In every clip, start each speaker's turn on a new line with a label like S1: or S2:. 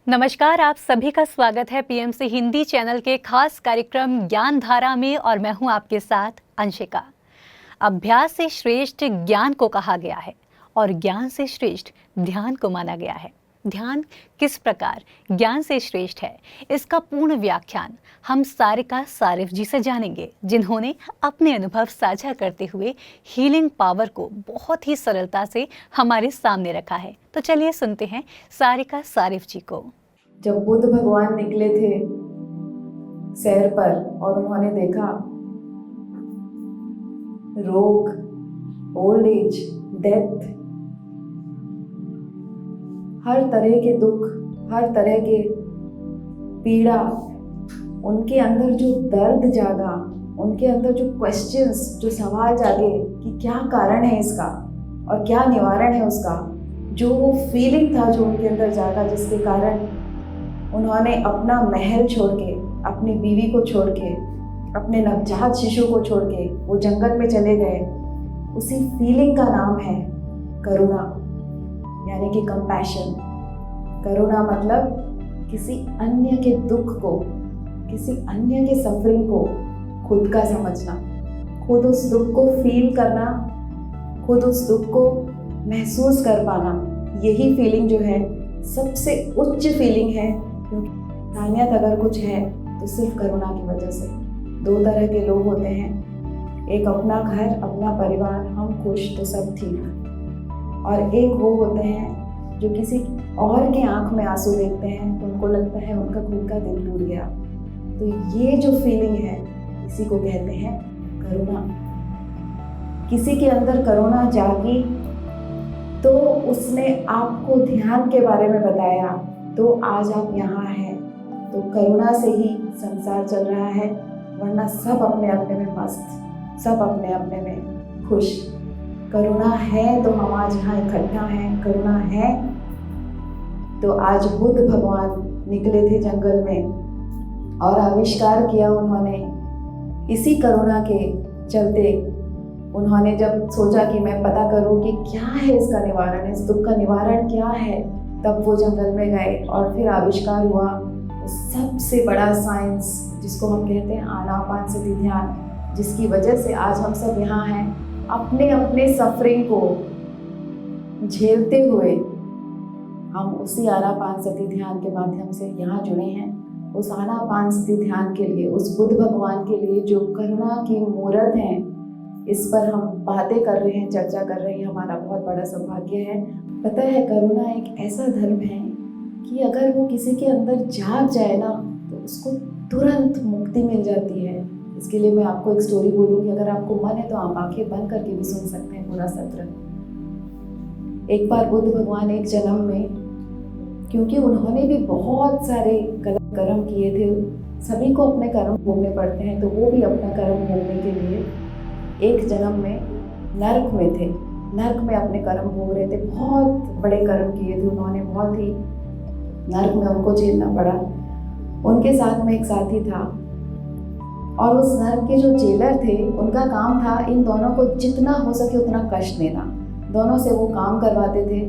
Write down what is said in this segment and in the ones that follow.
S1: नमस्कार, आप सभी का स्वागत है पीएमसी हिंदी चैनल के खास कार्यक्रम ज्ञान धारा में और मैं हूं आपके साथ अंशिका। अभ्यास से श्रेष्ठ ज्ञान को कहा गया है और ज्ञान से श्रेष्ठ ध्यान को माना गया है। ध्यान किस प्रकार ज्ञान से श्रेष्ठ है, इसका पूर्ण व्याख्यान हम सारिका सारिफ जी से जानेंगे, जिन्होंने अपने अनुभव साझा करते हुए हीलिंग पावर को बहुत ही सरलता से हमारे सामने रखा है। तो चलिए सुनते हैं सारिका सारिफ जी को।
S2: जब बुद्ध भगवान निकले थे सैर पर और उन्होंने देखा रोग, ओल्ड एज, डेथ, हर तरह के दुख, हर तरह के पीड़ा, उनके अंदर जो दर्द जागा, उनके अंदर जो क्वेश्चंस, जो सवाल जागे कि क्या कारण है इसका और क्या निवारण है उसका, जो वो फीलिंग था जो उनके अंदर जागा, जिसके कारण उन्होंने अपना महल छोड़ के, अपनी बीवी को छोड़ के, अपने नवजात शिशु को छोड़ के वो जंगल में चले गए। उसी फीलिंग का नाम है करुणा, यानी कि कंपैशन। करुणा मतलब किसी अन्य के दुख को, किसी अन्य के सफरिंग को खुद का समझना, खुद उस दुख को फील करना, खुद उस दुख को महसूस कर पाना। यही फीलिंग जो है सबसे उच्च फीलिंग है, क्योंकि इंसानियत अगर कुछ है तो सिर्फ करुणा की वजह से। दो तरह के लोग होते हैं, एक अपना घर, अपना परिवार, हम खुश तो सब ठीक, और एक वो होते हैं जो किसी और के आंख में आंसू देखते हैं तो उनको लगता है उनका खुद का दिल टूट गया। तो ये जो फीलिंग है इसी को कहते हैं करुणा। किसी के अंदर करुणा जागी तो उसने आपको ध्यान के बारे में बताया, तो आज आप यहाँ हैं। तो करुणा से ही संसार चल रहा है, वरना सब अपने अपने में मस्त, सब अपने अपने में खुश। करुणा है तो हम आज यहाँ इकट्ठा हैं। करुणा है तो आज बुद्ध भगवान निकले थे जंगल में और आविष्कार किया उन्होंने। इसी करुणा के चलते उन्होंने जब सोचा कि मैं पता करूं कि क्या है इसका निवारण, इस दुख का निवारण क्या है, तब वो जंगल में गए और फिर आविष्कार हुआ सबसे बड़ा साइंस, जिसको हम कहते हैं आनापानसति ध्यान, जिसकी वजह से आज हम सब यहाँ हैं। अपने अपने सफरिंग को झेलते हुए हम उसी आनापानसति ध्यान के माध्यम से यहाँ जुड़े हैं। उस आनापानसति ध्यान के लिए, उस बुद्ध भगवान के लिए जो करुणा की मूर्त हैं, इस पर हम बातें कर रहे हैं, चर्चा कर रहे हैं। हमारा बहुत बड़ा सौभाग्य है। पता है, करुणा एक ऐसा धर्म है कि अगर वो किसी के अंदर जाग जाए ना तो उसको तुरंत मुक्ति मिल जाती है। इसके लिए मैं आपको एक स्टोरी बोलूँगी, अगर आपको मन है तो आप आंखें बंद करके भी सुन सकते हैं पूरा सत्र। एक बार बुद्ध भगवान एक जन्म में, क्योंकि उन्होंने भी बहुत सारे गलत कर्म किए थे, सभी को अपने कर्म भोगने पड़ते हैं, तो वो भी अपना कर्म भोगने के लिए एक जन्म में नरक में थे। नरक में अपने कर्म भोग रहे थे, बहुत बड़े कर्म किए थे उन्होंने, बहुत ही नरक में उनको झेलना पड़ा। उनके साथ में एक साथी था और उस नरक के जो जेलर थे, उनका काम था इन दोनों को जितना हो सके उतना कष्ट देना। दोनों से वो काम करवाते थे,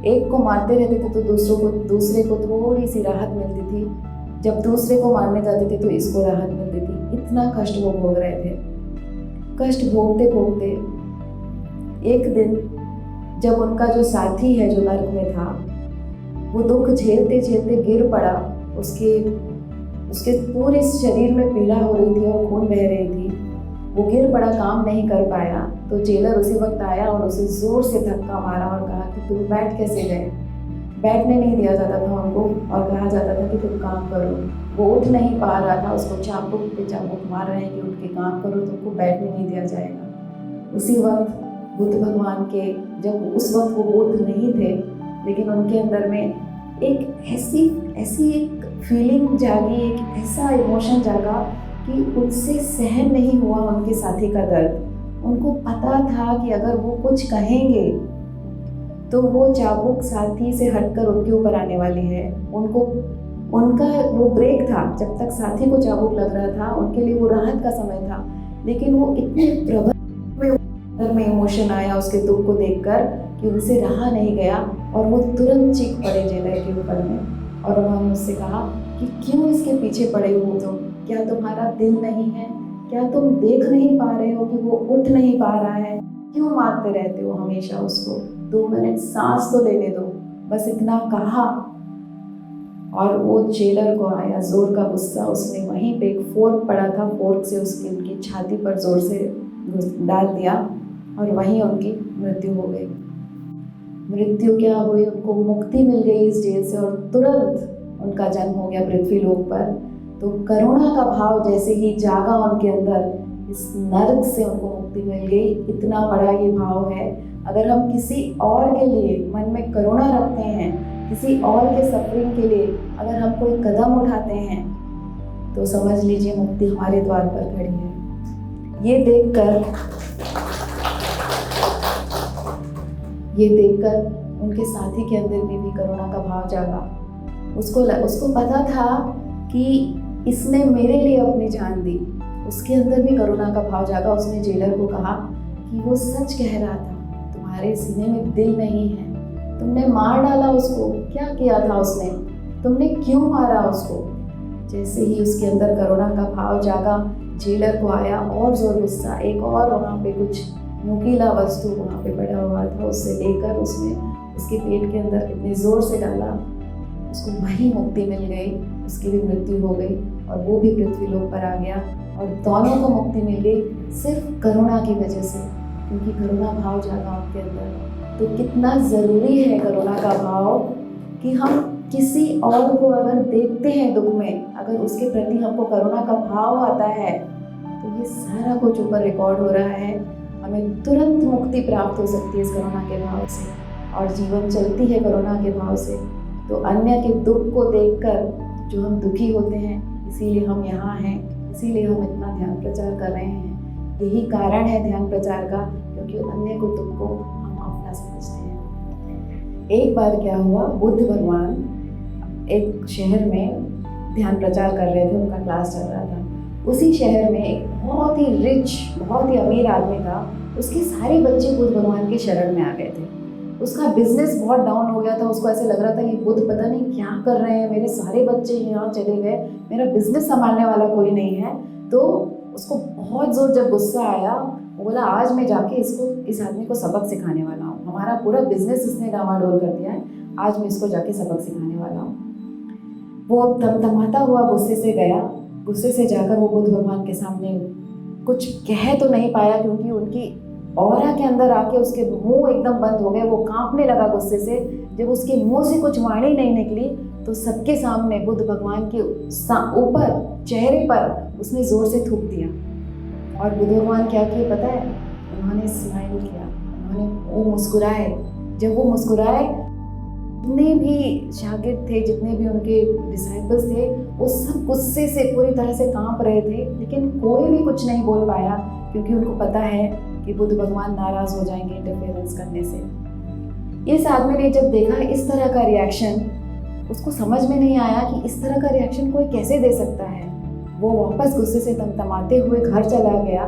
S2: एक को मारते रहते थे तो दूसरे को थोड़ी सी राहत मिलती थी, जब दूसरे को मारने जाते थे तो इसको राहत मिलती थी। इतना कष्ट वो भोग रहे थे। कष्ट भोगते भोगते एक दिन जब उनका जो साथी है जो नरक में था, वो दुख झेलते झेलते गिर पड़ा, उसके पूरे शरीर में पीड़ा हो रही थी और खून बह रही थी, वो गिर पड़ा, काम नहीं कर पाया। तो जेलर उसी वक्त आया और उसे जोर से धक्का मारा और कहा कि तुम बैठ कैसे गए। बैठने नहीं दिया जाता था उनको और कहा जाता था कि तुम काम करो। वो उठ नहीं पा रहा था, उसको चाबुक पे चाबुक मार रहे हैं कि उठ के काम करो, तुमको बैठने नहीं दिया जाएगा। उसी वक्त बुद्ध भगवान के, जब उस वक्त वो बुद्ध नहीं थे, लेकिन उनके अंदर में एक ऐसी एक फीलिंग जागी, एक ऐसा इमोशन जागा कि उनसे सहन नहीं हुआ उनके साथी का दर्द। उनको पता था कि अगर वो कुछ कहेंगे तो वो चाबुक साथी से हटकर उनके ऊपर आने वाली है। उनका वो ब्रेक था, जब तक साथी को चाबुक लग रहा था उनके लिए वो राहत का समय था, लेकिन वो इतने प्रबल में इमोशन आया उसके दुख को देखकर कि उनसे रहा नहीं गया और वो तुरंत चीख पड़े जेलर के ऊपर में और उन्होंने मुझसे कहा कि क्यों इसके पीछे पड़े हो तुम, क्या तुम्हारा दिल नहीं है, क्या तुम देख नहीं पा रहे हो कि वो उठ नहीं पा रहा है, क्यों मारते रहते हो हमेशा उसको, 2 मिनट सांस तो लेने दो। बस इतना कहा और वो जेलर को आया जोर का गुस्सा, उसने वहीं पे एक फोर्क पड़ा था, फोर्क से उसकी उनकी छाती पर जोर से डाल दिया और वहीं उनकी मृत्यु हो गई। मृत्यु क्या हुई, उनको मुक्ति मिल गई इस जेल से और तुरंत उनका जन्म हो गया पृथ्वी लोक पर। तो करुणा का भाव जैसे ही जागा उनके अंदर, इस नरक से उनको मुक्ति मिल गई। इतना बड़ा ये भाव है। अगर हम किसी और के लिए मन में करुणा रखते हैं, किसी और के सफरिंग के लिए अगर हम कोई कदम उठाते हैं, तो समझ लीजिए मुक्ति हमारे द्वार पर खड़ी है। ये देखकर उनके साथी के अंदर भी करुणा का भाव जागा। उसको पता था कि इसने मेरे लिए अपनी जान दी। उसके अंदर भी करुणा का भाव जागा। उसने जेलर को कहा कि वो सच कह रहा था, तुम्हारे सीने में दिल नहीं है, तुमने मार डाला उसको, क्या किया था उसने, तुमने क्यों मारा उसको। जैसे ही उसके अंदर करुणा का भाव जागा, जेलर को आया और जोर गुस्सा, एक और वहाँ पे कुछ नुकीला वस्तु वहाँ पे पड़ा हुआ था, उससे लेकर उसने उसके पेट के अंदर इतने ज़ोर से डाला, उसको वहीं मुक्ति मिल गई, उसकी भी मृत्यु हो गई और वो भी पृथ्वी लोक पर आ गया और दोनों को मुक्ति मिल गई सिर्फ करुणा की वजह से, क्योंकि करुणा भाव जागा उनके अंदर। तो कितना ज़रूरी है करुणा का भाव कि हम किसी और को अगर देखते हैं दुख में, अगर उसके प्रति हमको करुणा का भाव आता है, तो ये सारा कुछ ऊपर रिकॉर्ड हो रहा है। हमें तुरंत मुक्ति प्राप्त हो सकती है इस करुणा के भाव से और जीवन चलती है करुणा के भाव से। तो अन्य के दुख को देखकर जो हम दुखी होते हैं, इसीलिए हम यहाँ हैं, इसीलिए हम इतना ध्यान प्रचार कर रहे हैं। यही कारण है ध्यान प्रचार का, क्योंकि अन्य को दुख को हम अपना समझते हैं। एक बार क्या हुआ, बुद्ध भगवान एक शहर में ध्यान प्रचार कर रहे थे, उनका क्लास चल रहा था। उसी शहर में एक बहुत ही रिच, बहुत ही अमीर आदमी था। उसके सारे बच्चे बुद्ध भगवान के शरण में आ गए थे। उसका बिजनेस बहुत डाउन हो गया था। उसको ऐसे लग रहा था ये बुद्ध पता नहीं क्या कर रहे हैं, मेरे सारे बच्चे यहाँ चले गए, मेरा बिजनेस संभालने वाला कोई नहीं है। तो उसको बहुत जोर जब गुस्सा आया, वो बोला आज मैं जाके इस आदमी को सबक सिखाने वाला हूँ। हमारा पूरा बिजनेस इसने डामाडोल कर दिया है, आज मैं इसको जाके सबक सिखाने वाला हूँ। वो तमतमाता हुआ गुस्से से गया। गुस्से से जाकर वो बुद्ध भगवान के सामने कुछ कह तो नहीं पाया, क्योंकि उनकी ऑरा के अंदर आके उसके मुंह एकदम बंद हो गए। वो कांपने लगा गुस्से से। जब उसके मुंह से कुछ वाणी नहीं निकली, तो सबके सामने बुद्ध भगवान के ऊपर चेहरे पर उसने जोर से थूक दिया। और बुद्ध भगवान क्या किए पता है, उन्होंने स्माइल किया, वो मुस्कुराए। जब वो मुस्कुराए, जितने भी शागिर्द थे, जितने भी उनके डिसाइपल्स थे, वो सब गुस्से से पूरी तरह से कांप रहे थे, लेकिन कोई भी कुछ नहीं बोल पाया, क्योंकि उनको पता है कि बुद्ध भगवान नाराज हो जाएंगे इंटरफेरेंस करने से। इस आदमी ने जब देखा इस तरह का रिएक्शन, उसको समझ में नहीं आया कि इस तरह का रिएक्शन कोई कैसे दे सकता है। वो वापस गुस्से से तमतमाते हुए घर चला गया।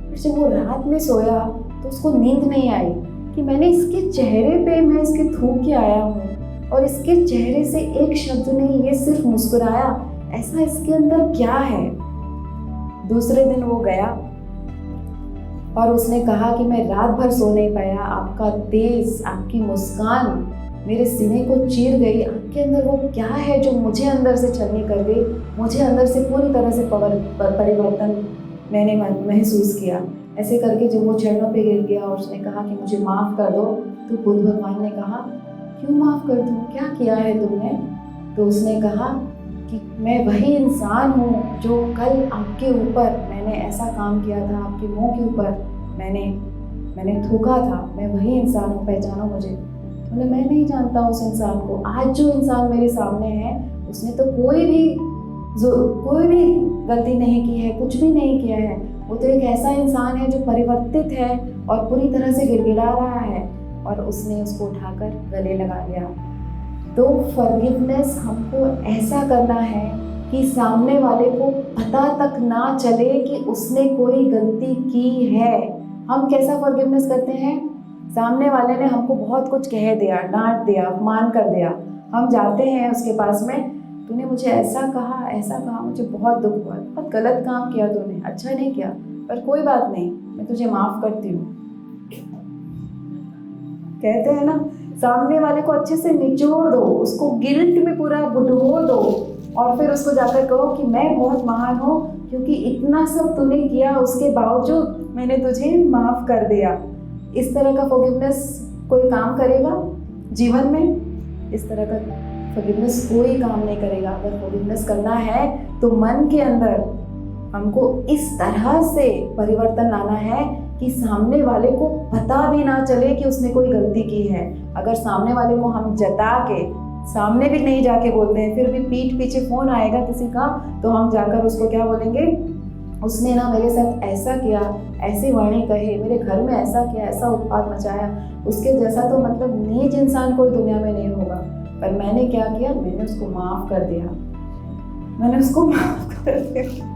S2: फिर जब वो रात में सोया तो उसको नींद नहीं आई कि मैंने इसके चेहरे पे मैं इसके थूक के आया हूँ और इसके चेहरे से एक शब्द नहीं, ये सिर्फ मुस्कुराया। ऐसा इसके अंदर क्या है। दूसरे दिन वो गया और उसने कहा कि मैं रात भर सो नहीं पाया, आपका तेज, आपकी मुस्कान मेरे सीने को चीर गई। आपके अंदर वो क्या है जो मुझे अंदर से छलनी कर गई, मुझे अंदर से पूरी तरह से परिवर्तन मैंने महसूस किया। ऐसे करके जब वो चरणों पे गिर गया और उसने कहा कि मुझे माफ़ कर दो, तो बुद्ध भगवान ने कहा क्यों माफ़ कर दूँ, क्या किया है तुमने। तो उसने कहा कि मैं वही इंसान हूँ जो कल आपके ऊपर मैंने ऐसा काम किया था, आपके मुंह के ऊपर मैंने थूका था, मैं वही इंसान हूँ, पहचानो मुझे। बोले मैं नहीं जानता उस इंसान को। आज जो इंसान मेरे सामने है उसने तो कोई भी गलती नहीं की है, कुछ भी नहीं किया है। वो तो एक ऐसा इंसान है जो परिवर्तित है और पूरी तरह से गिड़गिड़ा रहा है। और उसने उसको उठाकर गले लगा लिया। तो फॉरगिवनेस हमको ऐसा करना है कि सामने वाले को पता तक ना चले कि उसने कोई गलती की है। हम कैसा फॉरगिवनेस करते हैं, सामने वाले ने हमको बहुत कुछ कह दिया, डांट दिया, अपमान कर दिया, हम जाते हैं उसके पास में, तूने मुझे ऐसा कहा, मुझे बहुत दुख हुआ, बहुत गलत काम किया तूने, अच्छा नहीं किया, पर कोई बात नहीं, मैं तुझे माफ़ करती हूँ। कहते हैं ना, सामने वाले को अच्छे से निचोड़ दो, उसको गिल्ट में पूरा डुबो दो, और फिर उसको जाकर कहो कि मैं बहुत महान हूँ क्योंकि इतना सब तूने किया, उसके बावजूद मैंने तुझे माफ़ कर दिया। इस तरह का फॉरगिवनेस कोई काम करेगा जीवन में? इस तरह का फॉरगिवनेस कोई काम नहीं करेगा। अगर फॉरगिवनेस करना है तो मन के अंदर हमको इस तरह से परिवर्तन लाना है कि सामने वाले को पता भी ना चले कि उसने कोई गलती की है। अगर सामने वाले को हम जता के, सामने भी नहीं जाके बोलते हैं, फिर भी पीठ पीछे फ़ोन आएगा किसी का, तो हम जाकर उसको क्या बोलेंगे, उसने ना मेरे साथ ऐसा किया, ऐसे वाणी कहे, मेरे घर में ऐसा किया, ऐसा उत्पात मचाया, उसके जैसा तो मतलब नीच इंसान कोई दुनिया में नहीं होगा। पर मैंने क्या किया, मैंने उसको माफ़ कर दिया, मैंने उसको माफ़ कर दिया।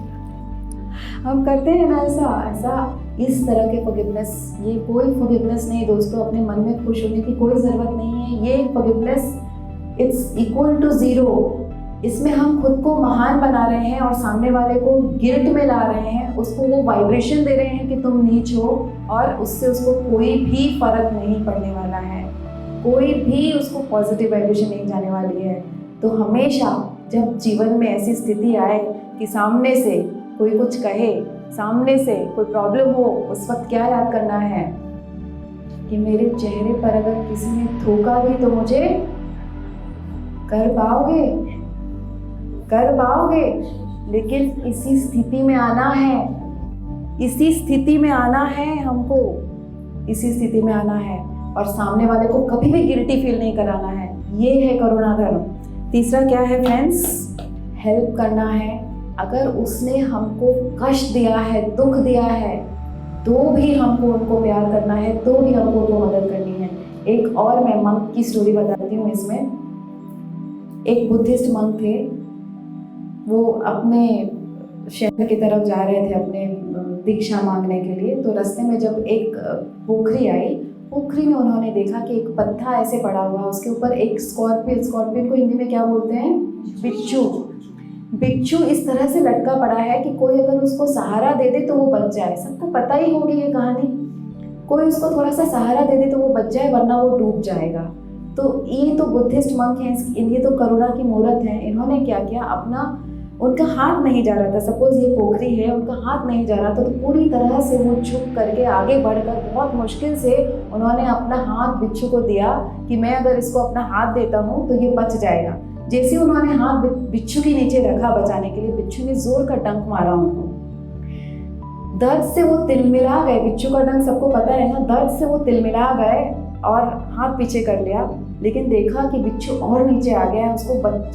S2: हम करते हैं ना ऐसा इस तरह के फॉरगिवनेस। ये कोई फॉरगिवनेस नहीं दोस्तों, अपने मन में खुश होने की कोई ज़रूरत नहीं है। ये forgiveness it's equal to zero. इसमें हम खुद को महान बना रहे हैं और सामने वाले को गिल्ट में ला रहे हैं, उसको वो वाइब्रेशन दे रहे हैं कि तुम नीच हो, और उससे उसको कोई भी फर्क नहीं पड़ने वाला है, कोई भी उसको पॉजिटिव वाइब्रेशन नहीं जाने वाली है। तो हमेशा जब जीवन में ऐसी स्थिति आए कि सामने से कोई कुछ कहे, सामने से कोई प्रॉब्लम हो, उस वक्त क्या याद करना है कि मेरे चेहरे पर अगर किसी ने थूका भी तो मुझे कर पाओगे, लेकिन इसी स्थिति में आना है, इसी स्थिति में आना है हमको, इसी स्थिति में आना है, और सामने वाले को कभी भी गिल्टी फील नहीं कराना है। ये है करुणा धर्म। तीसरा क्या है फ्रेंड्स? हेल्प करना है। अगर उसने हमको कष्ट दिया है, दुख दिया है, तो भी हमको उनको प्यार करना है, तो भी हमको उनको मदद करनी है। एक और मैं मंक की स्टोरी बताती हूँ इसमें। एक बुद्धिस्ट मंक थे, वो अपने शहर की तरफ जा रहे थे अपने दीक्षा मांगने के लिए। तो रास्ते में जब एक पोखरी आई, पोखरी में उन्होंने देखा कि एक पत्था ऐसे पड़ा हुआ, उसके ऊपर एक स्कॉर्पियन को हिंदी में क्या बोलते हैं? बिच्छू इस तरह से लटका पड़ा है कि कोई अगर उसको सहारा दे दे तो वो बच जाए। सबको पता ही होगी ये कहानी। कोई उसको थोड़ा सा सहारा दे दे तो वो बच जाए, वरना वो डूब जाएगा। तो ये तो बुद्धिस्ट मंक हैं, ये तो करुणा की मूर्त हैं। इन्होंने क्या किया, अपना उनका हाथ नहीं जा रहा था, सपोज ये पोखरी है, उनका हाथ नहीं जा रहा था, तो पूरी तरह से वो झुक करके आगे बढ़कर बहुत मुश्किल से उन्होंने अपना हाथ बिच्छू को दिया कि मैं अगर इसको अपना हाथ देता हूँ तो ये बच जाएगा। जैसे उन्होंने हाथ बिच्छू के नीचे रखा बचाने के लिए, बिच्छू ने जोर का डंक मारा उनको। दर्द से वो तिलमिला गए। बिच्छू का डंक सबको पता है ना, दर्द से वो तिलमिला गए और हाथ पीछे कर लिया। लेकिन देखा कि बिच्छू और नीचे आ गया है,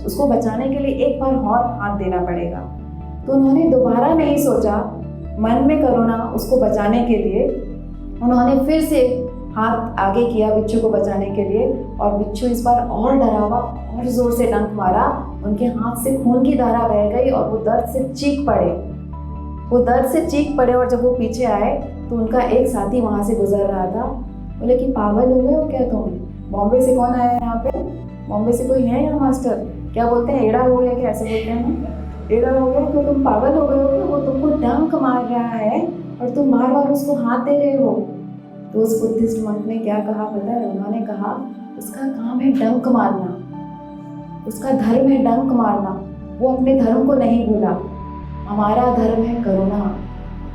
S2: उसको बचाने के लिए एक बार और हाथ देना पड़ेगा। तो उन्होंने दोबारा नहीं सोचा, मन में करुणा, उसको बचाने के लिए उन्होंने फिर से हाथ आगे किया बिच्छू को बचाने के लिए, और बिच्छू इस बार और डरावा और जोर से डंक मारा। उनके हाथ से खून की धारा बह गई और वो दर्द से चीख पड़े। और जब वो पीछे आए तो उनका एक साथी वहाँ से गुजर रहा था। बोले कि पागल हो गए हो क्या तुम? बॉम्बे से कौन आया है यहाँ पे? बॉम्बे से कोई है यहाँ मास्टर? क्या बोलते हैं, एड़ा हो गया क्या? ऐसे बोलते हैं ना, एड़ा हो गया क्यों? तुम पागल हो गए हो क्या? वो तुमको डंक मार रहा है और तुम बार बार उसको हाथ दे रहे हो। तो उस बुद्धिस्ट मंक ने क्या कहा पता है? उन्होंने कहा उसका काम है डंक मारना, उसका धर्म है डंक मारना। वो अपने धर्म को नहीं भूला। हमारा धर्म है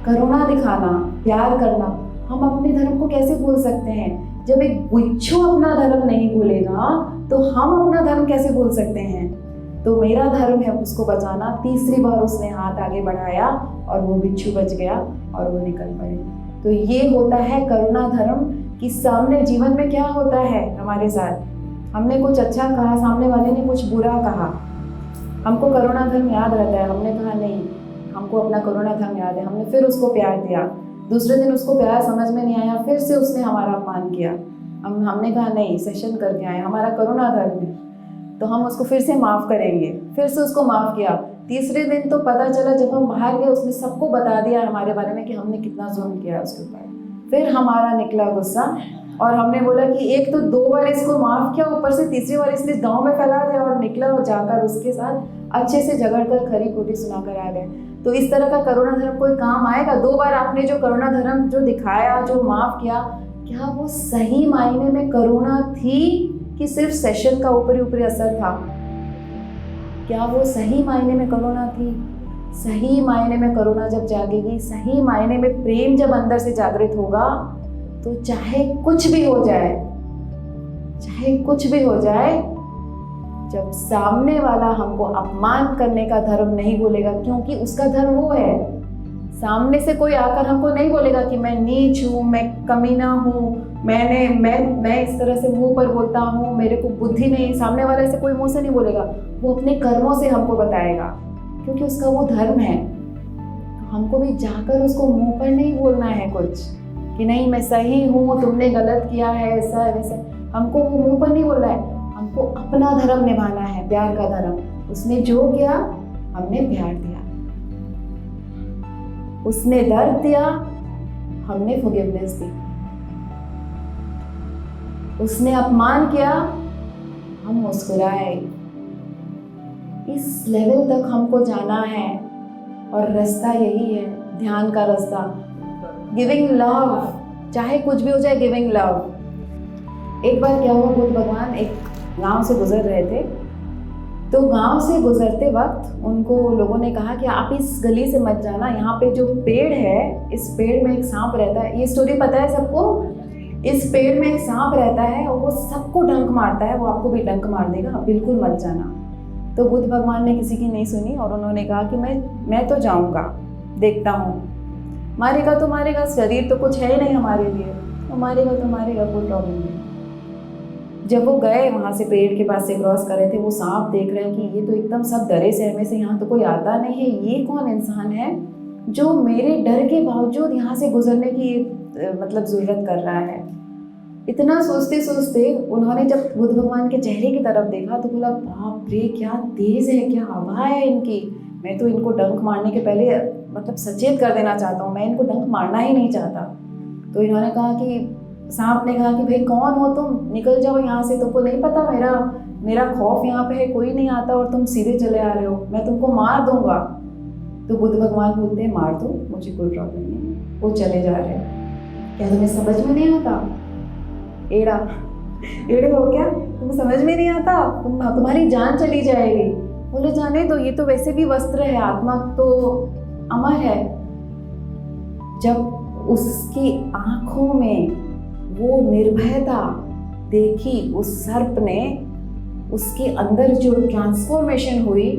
S2: करुणा दिखाना, प्यार करना। हम अपने धर्म को कैसे भूल सकते हैं? जब एक बिच्छू अपना धर्म नहीं भूलेगा तो हम अपना धर्म कैसे भूल सकते हैं? तो मेरा धर्म है उसको बचाना। तीसरी बार उसने हाथ आगे बढ़ाया और वो बिच्छू बच गया और वो निकल पड़े। तो ये होता है करुणा धर्म। कि सामने जीवन में क्या होता है हमारे साथ, हमने कुछ अच्छा कहा, सामने वाले ने कुछ बुरा कहा, हमको करुणा धर्म याद रहता है। हमने कहा नहीं, हमको अपना करुणा धर्म याद है। हमने फिर उसको प्यार दिया, दूसरे दिन उसको प्यार समझ में नहीं आया, फिर से उसने हमारा अपमान किया। हमने कहा नहीं, सेशन करके आए, हमारा करुणा धर्म है, तो हम उसको फिर से माफ़ करेंगे। फिर से उसको माफ़ किया। तीसरे दिन तो पता चला जब हम बाहर गए, उसने सबको बता दिया हमारे बारे में कि हमने कितना जुल्म किया उसके ऊपर। फिर हमारा निकला गुस्सा, और हमने बोला कि एक तो 2 बार इसको माफ़ किया, ऊपर से तीसरी बार इसने गांव में फैला दिया और निकला और जाकर उसके साथ अच्छे से झगड़कर खरी खोटी सुनाकर आ गए। तो इस तरह का करुणा धर्म कोई काम आएगा? 2 बार आपने जो करुणा धर्म जो दिखाया, जो माफ़ किया, क्या वो सही मायने में करुणा थी कि सिर्फ सेशन का ऊपरी ऊपरी असर था? क्या वो सही मायने में करुणा थी? सही मायने में करुणा जब जागेगी, सही मायने में प्रेम जब अंदर से जागृत होगा, तो चाहे कुछ भी हो जाए, चाहे कुछ भी हो जाए, जब सामने वाला हमको अपमान करने का धर्म नहीं बोलेगा, क्योंकि उसका धर्म वो है। सामने से कोई आकर हमको नहीं बोलेगा कि मैं नीच हूँ, मैं कमीना हूँ, मैं इस तरह से मुंह पर बोलता हूँ, मेरे को बुद्धि नहीं। सामने वाला ऐसे कोई मुंह से नहीं बोलेगा, वो अपने कर्मों से हमको बताएगा, क्योंकि उसका वो धर्म है। हमको भी जाकर उसको मुंह पर नहीं बोलना है कुछ कि नहीं मैं सही हूँ, तुमने गलत किया है, ऐसा वैसा। हमको वो मुंह पर नहीं बोलना है, हमको अपना धर्म निभाना है, प्यार का धर्म। उसने जो किया, हमने प्यार दिया। उसने दर्द दिया, हमने फॉरगिवनेस दी। उसने अपमान किया, हम मुस्कुराए। इस लेवल तक हमको जाना है, और रास्ता यही है, ध्यान का रास्ता। गिविंग लव, चाहे कुछ भी हो जाए, गिविंग लव। एक बार क्या हुआ, बुद्ध भगवान एक गांव से गुजर रहे थे। तो गांव से गुजरते वक्त उनको लोगों ने कहा कि आप इस गली से मत जाना, यहाँ पे जो पेड़ है, इस पेड़ में एक सांप रहता है। ये स्टोरी पता है सबको? इस पेड़ में एक सांप रहता है और वो सबको डंक मारता है, वो आपको भी डंक मार देगा, बिल्कुल मत जाना। तो बुद्ध भगवान ने किसी की नहीं सुनी और उन्होंने कहा कि मैं तो जाऊँगा, देखता हूँ। मारेगा तो मारेगा, शरीर तो कुछ है ही नहीं हमारे लिए, तो मारेगा तो मारेगा, कोई प्रॉब्लम नहीं। जब वो गए वहाँ से, पेड़ के पास से क्रॉस कर रहे थे, वो सांप देख रहे हैं कि ये तो एकदम सब डरे सहमे से, यहाँ तो कोई आता नहीं है, ये कौन इंसान है जो मेरे डर के बावजूद यहाँ से गुजरने की मतलब ज़रूरत कर रहा है। इतना सोचते सोचते उन्होंने जब बुद्ध भगवान के चेहरे की तरफ देखा तो बोला, बाप रे क्या तेज़ है, क्या हवा है इनकी। मैं तो इनको डंक मारने के पहले मतलब सचेत कर देना चाहता हूँ, मैं इनको डंक मारना ही नहीं चाहता। तो इन्होंने कहा कि, सांप ने कहा कि भाई कौन हो तुम, निकल जाओ यहाँ से, तुमको नहीं पता मेरा खौफ यहाँ पे है, कोई नहीं आता और तुम सीधे चले आ रहे हो, मैं तुमको मार दूंगा। तो बुद्ध भगवान बोलते हैं, मार दो, मुझे कोई प्रॉब्लम नहीं। वो चले जा रहे हैं। क्या तुम्हें समझ में नहीं आता? एड़े हो क्या? तुम्हें समझ में नहीं आता? तुम्हारी जान चली जाएगी। बोले जाने दो, ये तो वैसे भी वस्त्र है, आत्मा तो अमर है। जब उसकी आंखों में वो निर्भयता देखी, उस सर्प ने, उसके अंदर जो ट्रांसफॉर्मेशन हुई,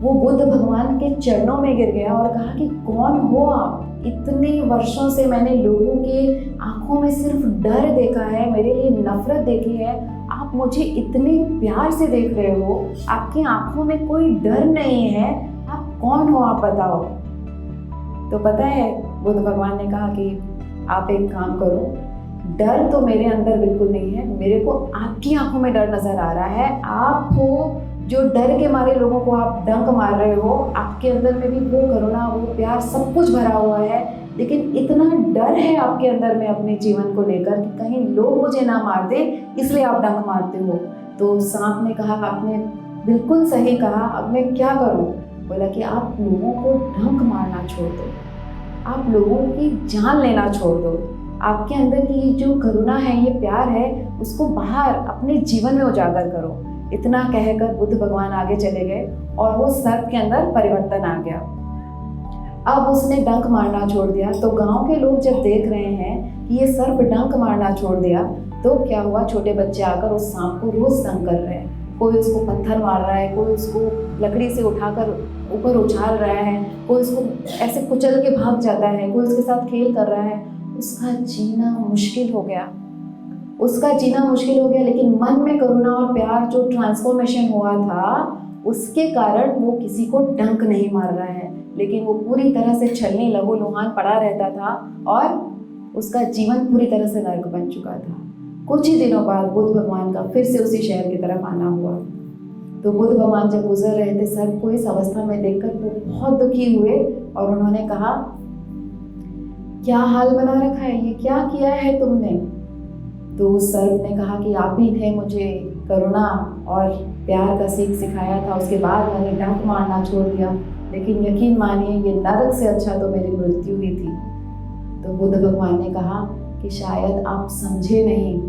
S2: वो बुद्ध भगवान के चरणों में गिर गया और कहा कि कौन हो आप? इतने वर्षों से मैंने लोगों के आंखों में सिर्फ डर देखा है, मेरे लिए नफरत देखी है, आप मुझे इतने प्यार से देख रहे हो, आपकी आंखों में कोई डर नहीं है, आप कौन हो, आप बताओ। तो पता है बुद्ध भगवान ने कहा कि आप एक काम करो, डर तो मेरे अंदर बिल्कुल नहीं है, मेरे को आपकी आंखों में डर नजर आ रहा है। आप हो जो डर के मारे लोगों को आप डंक मार रहे हो, आपके अंदर में भी वो करुणा, वो प्यार, सब कुछ भरा हुआ है, लेकिन इतना डर है आपके अंदर में अपने जीवन को लेकर कि कहीं लोग मुझे ना मार दे, इसलिए आप डंक मारते हो। तो सांप ने कहा, आपने बिल्कुल सही कहा, अब मैं क्या करूं? बोला कि आप लोगों को डंक मारना छोड़ दो, आप लोगों की जान लेना छोड़ दो। आपके अंदर की ये जो करुणा है, ये प्यार है, उसको बाहर अपने जीवन में उजागर करो। इतना कहकर बुद्ध भगवान आगे चले गए और वो सर्प के अंदर परिवर्तन आ गया। अब उसने डंक मारना छोड़ दिया। तो गांव के लोग जब देख रहे हैं कि ये सर्प डंक मारना छोड़ दिया, तो क्या हुआ, छोटे बच्चे आकर उस सांप को रोज तंग कर रहे हैं। कोई उसको पत्थर मार रहा है, कोई उसको लकड़ी से उठाकर ऊपर उछाल रहा है, कोई उसको ऐसे कुचल के भाग जाता है, कोई उसके साथ खेल कर रहा है। उसका जीना मुश्किल हो गया, उसका जीना मुश्किल हो गया। लेकिन मन में करुणा और प्यार जो ट्रांसफॉर्मेशन हुआ था, उसके कारण वो किसी को डंक नहीं मार रहा है, लेकिन वो पूरी तरह से छलनी लहूलुहान पड़ा रहता था और उसका जीवन पूरी तरह से नर्क बन चुका था। कुछ ही दिनों बाद बुद्ध भगवान का फिर से उसी शहर की तरफ आना हुआ। तो बुद्ध भगवान जब गुजर रहे थे, सर्प को इस अवस्था में देखकर वो बहुत दुखी हुए और उन्होंने कहा, क्या हाल बना रखा है, ये क्या किया है तुमने? तो उस सर्प ने कहा कि आप ही थे मुझे करुणा और प्यार का सीख सिखाया था, उसके बाद मैंने डंक मारना छोड़ दिया, लेकिन यकीन मानिए ये नरक से अच्छा तो मेरी मृत्यु ही थी। तो बुद्ध भगवान ने कहा कि शायद आप समझे नहीं,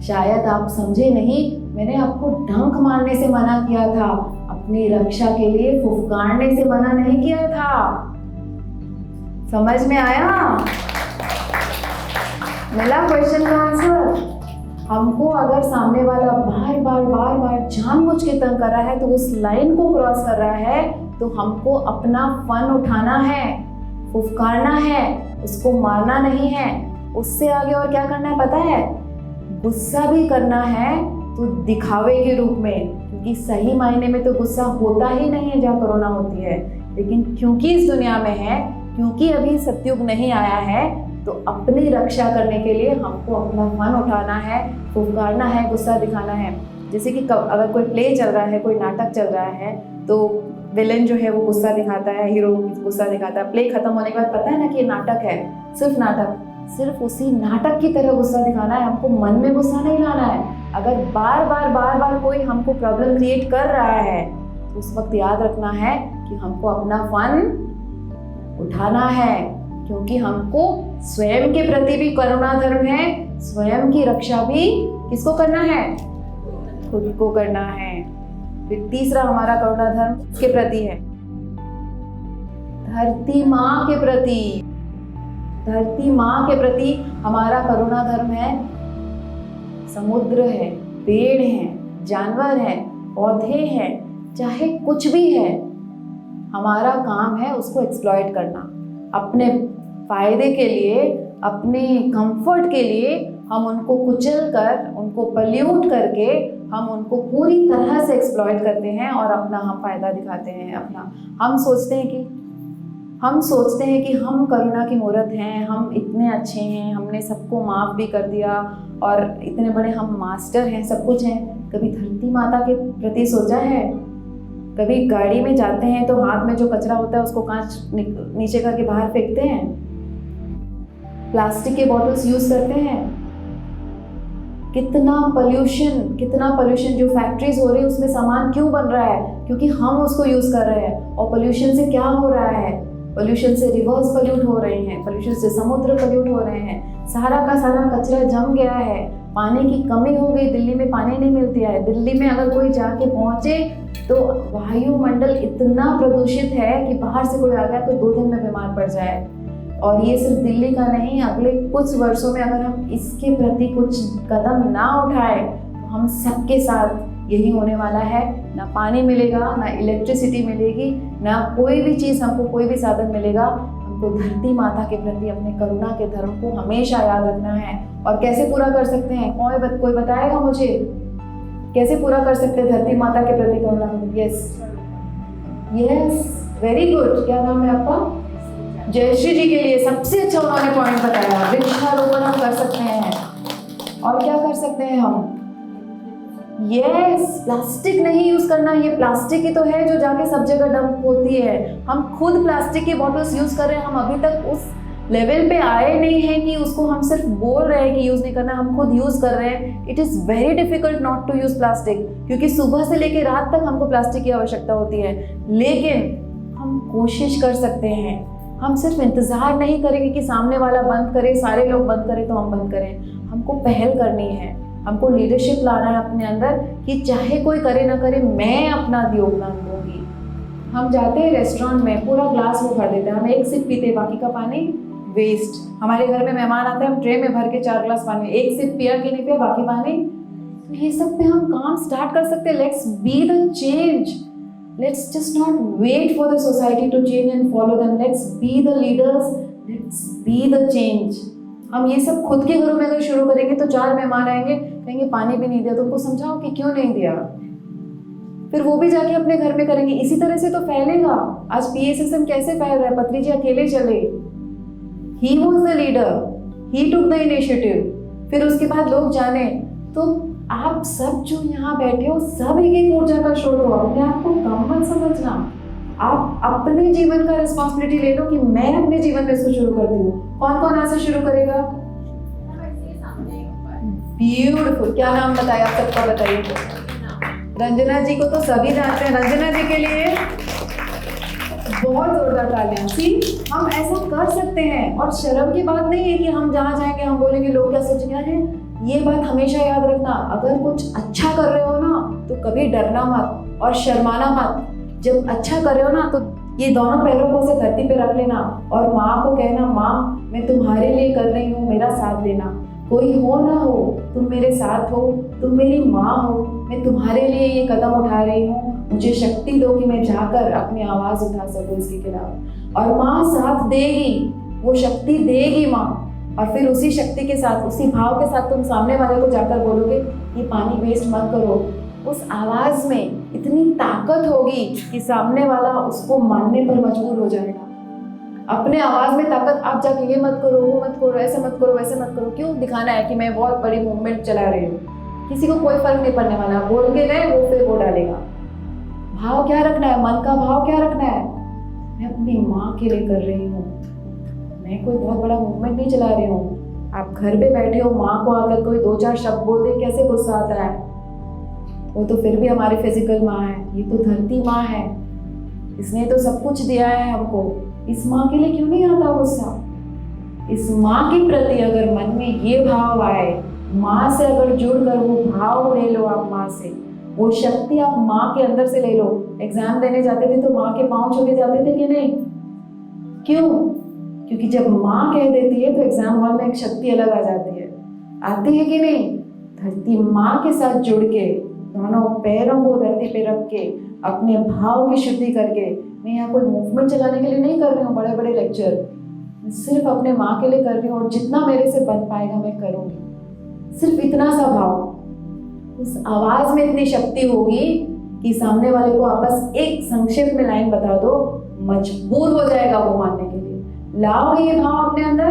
S2: शायद आप समझे नहीं, मैंने आपको डंक मारने से मना किया था, अपनी रक्षा के लिए फुफकारने से मना नहीं किया था। समझ में आया? मिला क्वेश्चन का आंसर? हमको अगर सामने वाला बार बार जानबूझ के तंग कर रहा है, तो उस लाइन को क्रॉस कर रहा है, तो हमको अपना फन उठाना है, फुफकारना है, उसको मारना नहीं है। उससे आगे और क्या करना है पता है? गुस्सा भी करना है तो दिखावे के रूप में, क्योंकि सही मायने में तो गुस्सा होता ही नहीं है जहाँ कोरोना होती है, लेकिन क्योंकि इस दुनिया में है, क्योंकि अभी सतयुग नहीं आया है, तो अपनी रक्षा करने के लिए हमको अपना फन उठाना है, फुफकारना है, गुस्सा दिखाना है। जैसे कि अगर कोई प्ले चल रहा है, कोई नाटक चल रहा है, तो विलेन जो है वो गुस्सा दिखाता है, हीरो गुस्सा दिखाता है। प्ले खत्म होने के बाद पता है ना कि ये नाटक है, सिर्फ नाटक, सिर्फ उसी नाटक की तरह गुस्सा दिखाना है, हमको मन में गुस्सा नहीं लाना है। अगर बार बार कोई हमको प्रॉब्लम क्रिएट कर रहा है, तो उस वक्त याद रखना है कि हमको अपना फन उठाना है, क्योंकि हमको स्वयं के प्रति भी करुणा धर्म है, स्वयं की रक्षा भी किसको करना है? खुद को करना है। फिर तीसरा हमारा करुणा धर्म किसके प्रति है? धरती माँ के प्रति। धरती माँ के प्रति हमारा करुणा धर्म है। समुद्र है, पेड़ हैं, जानवर हैं, पौधे हैं, चाहे कुछ भी है, हमारा काम है उसको एक्सप्लॉइट करना अपने फायदे के लिए, अपने कंफर्ट के लिए। हम उनको कुचल कर, उनको पल्यूट करके हम उनको पूरी तरह से एक्सप्लॉइट करते हैं और अपना हम फायदा दिखाते हैं अपना। हम सोचते हैं कि हम करुणा की मूर्त हैं, हम इतने अच्छे हैं, हमने सबको माफ़ भी कर दिया और इतने बड़े हम मास्टर हैं, सब कुछ हैं। कभी धरती माता के प्रति सोचा है? कभी गाड़ी में जाते हैं तो हाथ में जो कचरा होता है उसको कांच नीचे करके बाहर फेंकते हैं, प्लास्टिक के बॉटल्स यूज करते हैं। कितना पोल्यूशन जो फैक्ट्रीज हो रही है उसमें सामान क्यों बन रहा है? क्योंकि हम उसको यूज कर रहे हैं। और पोल्यूशन से क्या हो रहा है? पोल्यूशन से रिवर्स पोल्यूट हो रहे हैं, पोल्यूशन से समुद्र पोल्यूट हो रहे हैं, सारा का सारा कचरा जम गया है, पानी की कमी हो गई, दिल्ली में पानी नहीं मिलती है। दिल्ली में अगर कोई जाके पहुंचे तो वायुमंडल इतना प्रदूषित है कि बाहर से कोई आ गया तो 2 दिन में बीमार पड़ जाए। और ये सिर्फ दिल्ली का नहीं, अगले कुछ वर्षों में अगर हम इसके प्रति कुछ कदम ना उठाए तो हम सबके साथ यही होने वाला है। ना पानी मिलेगा, ना इलेक्ट्रिसिटी मिलेगी, ना कोई भी चीज़, हमको कोई भी साधन मिलेगा। हमको धरती माता के प्रति अपने करुणा के धर्म को हमेशा याद रखना है। और कैसे पूरा कर सकते हैं? कोई बताएगा मुझे कैसे पूरा कर सकते हैं धरती माता के प्रति करुणा? Yes, very good. क्या नाम है आपका? जयश्री जी के लिए सबसे अच्छा उन्होंने पॉइंट बताया। वृक्षारोपण हम कर सकते हैं। और क्या कर सकते हैं हम? यस, प्लास्टिक नहीं यूज करना। ये प्लास्टिक ही तो है जो जाके सब जगह डंप होती है। हम खुद प्लास्टिक की बॉटल्स यूज कर रहे हैं। हम अभी तक उस लेवल पे आए नहीं हैं कि उसको हम सिर्फ बोल रहे हैं कि यूज नहीं करना, हम खुद यूज कर रहे हैं। It is very difficult not to use plastic, क्योंकि सुबह से लेकर रात तक हमको प्लास्टिक की आवश्यकता होती है। लेकिन हम कोशिश कर सकते हैं। हम सिर्फ इंतजार नहीं करेंगे कि सामने वाला बंद करे, सारे लोग बंद करें तो हम बंद करें। हमको पहल करनी है, हमको लीडरशिप लाना है अपने अंदर कि चाहे कोई करे ना करे, मैं अपना योगदान दूंगी। हम जाते हैं रेस्टोरेंट में, पूरा ग्लास वो भर देते हैं, हम 1 सिप पीते, बाकी का पानी वेस्ट। हमारे घर में मेहमान आते हैं, हम ट्रे में भर के 4 ग्लास पानी, 1 सिप पिया कि नहीं पिया, बाकी पानी। तो ये सब पे हम काम स्टार्ट कर सकते हैं। Let's be the change. Let's just not wait for the society to change and follow them. Let's be the leaders. Let's be the change. हम ये सब खुद के घरों में अगर शुरू करेंगे तो 4 मेहमान आएंगे, कहेंगे पानी भी नहीं दिया, तो उनको समझाओ कि क्यों नहीं दिया। फिर वो भी जाके अपने घर में करेंगे। इसी तरह से तो फैलेगा। आज PA सिस्टम कैसे फैल रहा है? पत्री जी अकेले चले। He was the leader. He took the initiative. फिर उसके बाद लोग जाने। तो आप सब जो यहाँ बैठे हो सब एक ऊर्जा का स्रोत हो। अपने आप को कम मत समझना। आप अपने जीवन का रिस्पॉन्सिबिलिटी ले लो कि मैं अपने जीवन में इसको शुरू करती हूँ। कौन कौन आज से शुरू करेगा? ब्यूटीफुल। क्या नाम बताया आप सबका, बताइए तो। रंजना जी को तो सभी जानते हैं। रंजना जी के लिए बहुत जोरदार तालियां। सी, हम ऐसा कर सकते हैं और शर्म की बात नहीं है कि हम जहाँ जाएंगे हम बोलेंगे लोग क्या सोचेंगे। अरे ये बात हमेशा याद रखना, अगर कुछ अच्छा कर रहे हो ना तो कभी डरना मत और शर्माना मत। जब अच्छा कर रहे हो ना तो ये दोनों पैरों को से धरती पे रख लेना और माँ को कहना, माँ मैं तुम्हारे लिए कर रही हूँ, मेरा साथ देना। कोई हो ना हो, तुम मेरे साथ हो, तुम मेरी माँ हो, मैं तुम्हारे लिए ये कदम उठा रही हूँ। मुझे शक्ति दो कि मैं जाकर अपनी आवाज़ उठा सकूँ इसके खिलाफ। और माँ साथ देगी, वो शक्ति देगी माँ। और फिर उसी शक्ति के साथ, उसी भाव के साथ तुम सामने वाले को जाकर बोलोगे ये पानी वेस्ट मत करो। उस आवाज़ में इतनी ताकत होगी कि सामने वाला उसको मानने पर मजबूर हो जाएगा। अपने आवाज़ में ताकत। आप जाके ये मत करो, वो मत करो, ऐसे मत करो, वैसे मत करो। क्यों दिखाना है कि मैं बहुत बड़ी मूवमेंट चला रही हूँ? किसी को कोई फर्क नहीं पड़ने वाला। बोल के गए वो फिर वो डालेगा। भाव क्या रखना है, मन का भाव क्या रखना है, मैं अपनी माँ के लिए कर रही हूँ, मैं कोई बहुत बड़ा मूवमेंट नहीं चला रही हूँ। आप घर पे बैठे हो, माँ को आकर कोई 2-4 शब्द बोल दे, कैसे गुस्सा आता है। वो तो फिर भी हमारी फिजिकल माँ है, ये तो धरती माँ है, इसने तो सब कुछ दिया है हमको। इस माँ के लिए क्यों नहीं आता गुस्सा? इस माँ के प्रति अगर मन में ये भाव आए, माँ से अगर जुड़कर वो भाव ले लो, आप माँ से वो शक्ति आप माँ के अंदर से ले लो। एग्जाम देने जाते थे तो माँ के पाँव छू के जाते थे कि नहीं? क्यों? क्योंकि जब माँ कह देती है तो एग्जाम हॉल में एक शक्ति अलग आ जाती है। आती है कि नहीं? धरती माँ के साथ जुड़ के, दोनों पैरों को धरती पे रख के, अपने भाव की शुद्धि करके। मैं यहाँ कोई मूवमेंट चलाने के लिए नहीं कर रही हूँ, बड़े बड़े लेक्चर, मैं सिर्फ अपने माँ के लिए कर रही हूँ और जितना मेरे से बन पाएगा मैं करूँगी। सिर्फ इतना सा भाव, उस आवाज़ में इतनी शक्ति होगी कि सामने वाले को आप बस एक संक्षेप में लाइन बता दो, मजबूर हो जाएगा वो मानने के लिए। लाओगे ये भाव अपने अंदर?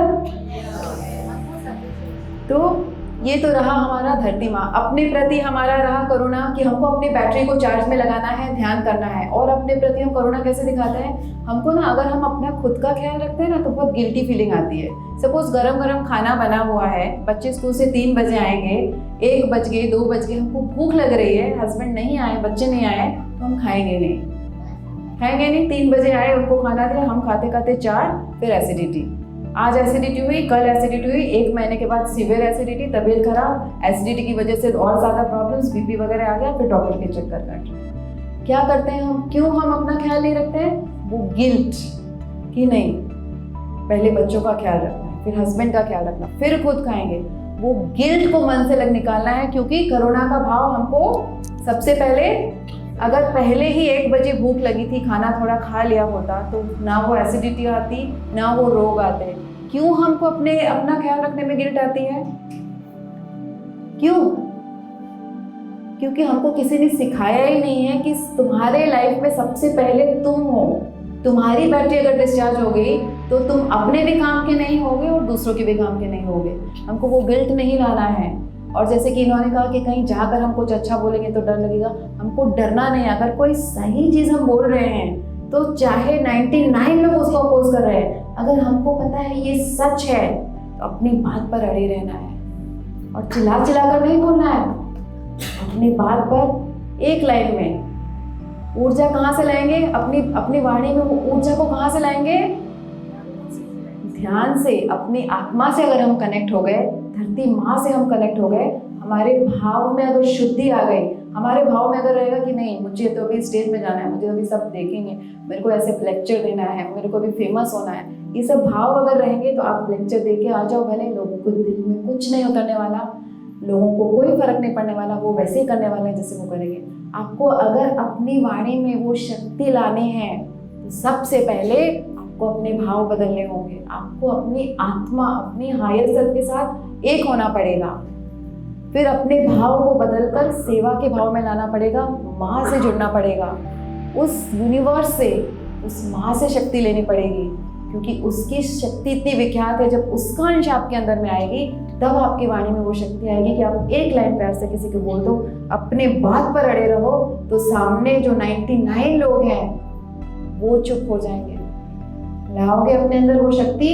S2: तो ये तो रहा हमारा धरती माँ। अपने प्रति हमारा रहा करुणा कि हमको अपनी बैटरी को चार्ज में लगाना है, ध्यान करना है। और अपने प्रति हम करुणा कैसे दिखाते हैं? हमको ना, अगर हम अपना खुद का ख्याल रखते हैं ना तो बहुत गिल्टी फीलिंग आती है। सपोज गरम गरम खाना बना हुआ है, बच्चे स्कूल से 3 बजे आएंगे, 1 बज गए, 2 बज गए, हमको भूख लग रही है, हस्बैंड नहीं आए, बच्चे नहीं आए, तो हम खाएंगे नहीं। 3 बजे आए, उनको खाना दिया, हम खाते खाते 4, फिर एसिडिटी। आज एसिडिटी हुई, कल एसिडिटी हुई, 1 महीने के बाद सीवियर एसिडिटी, तबीयत खराब, एसिडिटी की वजह से और ज़्यादा प्रॉब्लम्स, बीपी वगैरह आ गया, फिर डॉक्टर के चक्कर काट रहे। क्या करते हैं हम? क्यों हम अपना ख्याल नहीं रखते हैं? वो गिल्ट कि नहीं, पहले बच्चों का ख्याल रखना है, फिर हस्बैंड का ख्याल रखना, फिर खुद खाएंगे। वो गिल्ट को मन से निकालना है, क्योंकि करुणा का भाव हमको सबसे पहले, अगर पहले ही 1 बजे भूख लगी थी, खाना थोड़ा खा लिया होता तो ना वो एसिडिटी आती, ना वो रोग आते। क्यों हमको अपना ख्याल रखने में गिल्ट आती है? क्यों? क्योंकि हमको किसी ने सिखाया ही नहीं है कि तुम्हारे लाइफ में सबसे पहले तुम हो। तुम्हारी बैटरी अगर डिस्चार्ज हो गई तो तुम अपने भी काम के नहीं होगे और दूसरों के भी काम के नहीं होगे। हमको वो गिल्ट नहीं लाना है। और जैसे कि इन्होंने कहा कि कहीं जाकर हम कुछ अच्छा बोलेंगे तो डर लगेगा, हमको डरना नहीं। अगर कोई सही चीज़ हम बोल रहे हैं तो चाहे 99 लोग उसको अपोज कर रहे हैं, अगर हमको पता है ये सच है तो अपनी बात पर अड़े रहना है और चिल्ला कर नहीं बोलना है। अपनी बात पर एक लाइन में ऊर्जा कहाँ से लाएंगे? अपनी वाणी में वो ऊर्जा को कहाँ से लाएंगे? ध्यान से, अपनी आत्मा से अगर हम कनेक्ट हो गए, धरती माँ से हम कनेक्ट हो गए, हमारे भाव में अगर शुद्धि आ गई, हमारे भाव में अगर रहेगा कि नहीं मुझे तो अभी स्टेज में जाना है, मुझे अभी सब देखेंगे, मेरे को ऐसे लेक्चर देना है, मेरे को अभी फेमस होना है, ये सब भाव अगर रहेंगे तो आप लेक्चर दे के आ जाओ, भले लोगों को दिल में कुछ नहीं उतरने वाला, लोगों को कोई फर्क नहीं पड़ने वाला, वो वैसे ही करने वाले हैं जैसे वो करेंगे। आपको अगर अपनी वाणी में वो शक्ति लानी है तो सबसे पहले आपको अपने भाव बदलने होंगे। आपको अपनी आत्मा, अपनी हायर सेल्फ के साथ एक होना पड़ेगा। फिर अपने भाव को बदलकर सेवा के भाव में लाना पड़ेगा, माँ से जुड़ना पड़ेगा, उस यूनिवर्स से, उस माँ से शक्ति लेनी पड़ेगी, क्योंकि उसकी शक्ति इतनी विख्यात है। जब उसका अंश आपके अंदर में आएगी तब आपकी वाणी में वो शक्ति आएगी कि आप एक लाइन प्यार से किसी को बोल दो, अपने बात पर अड़े रहो तो सामने जो 99 लोग हैं वो चुप हो जाएंगे। लाओगे अपने अंदर वो शक्ति?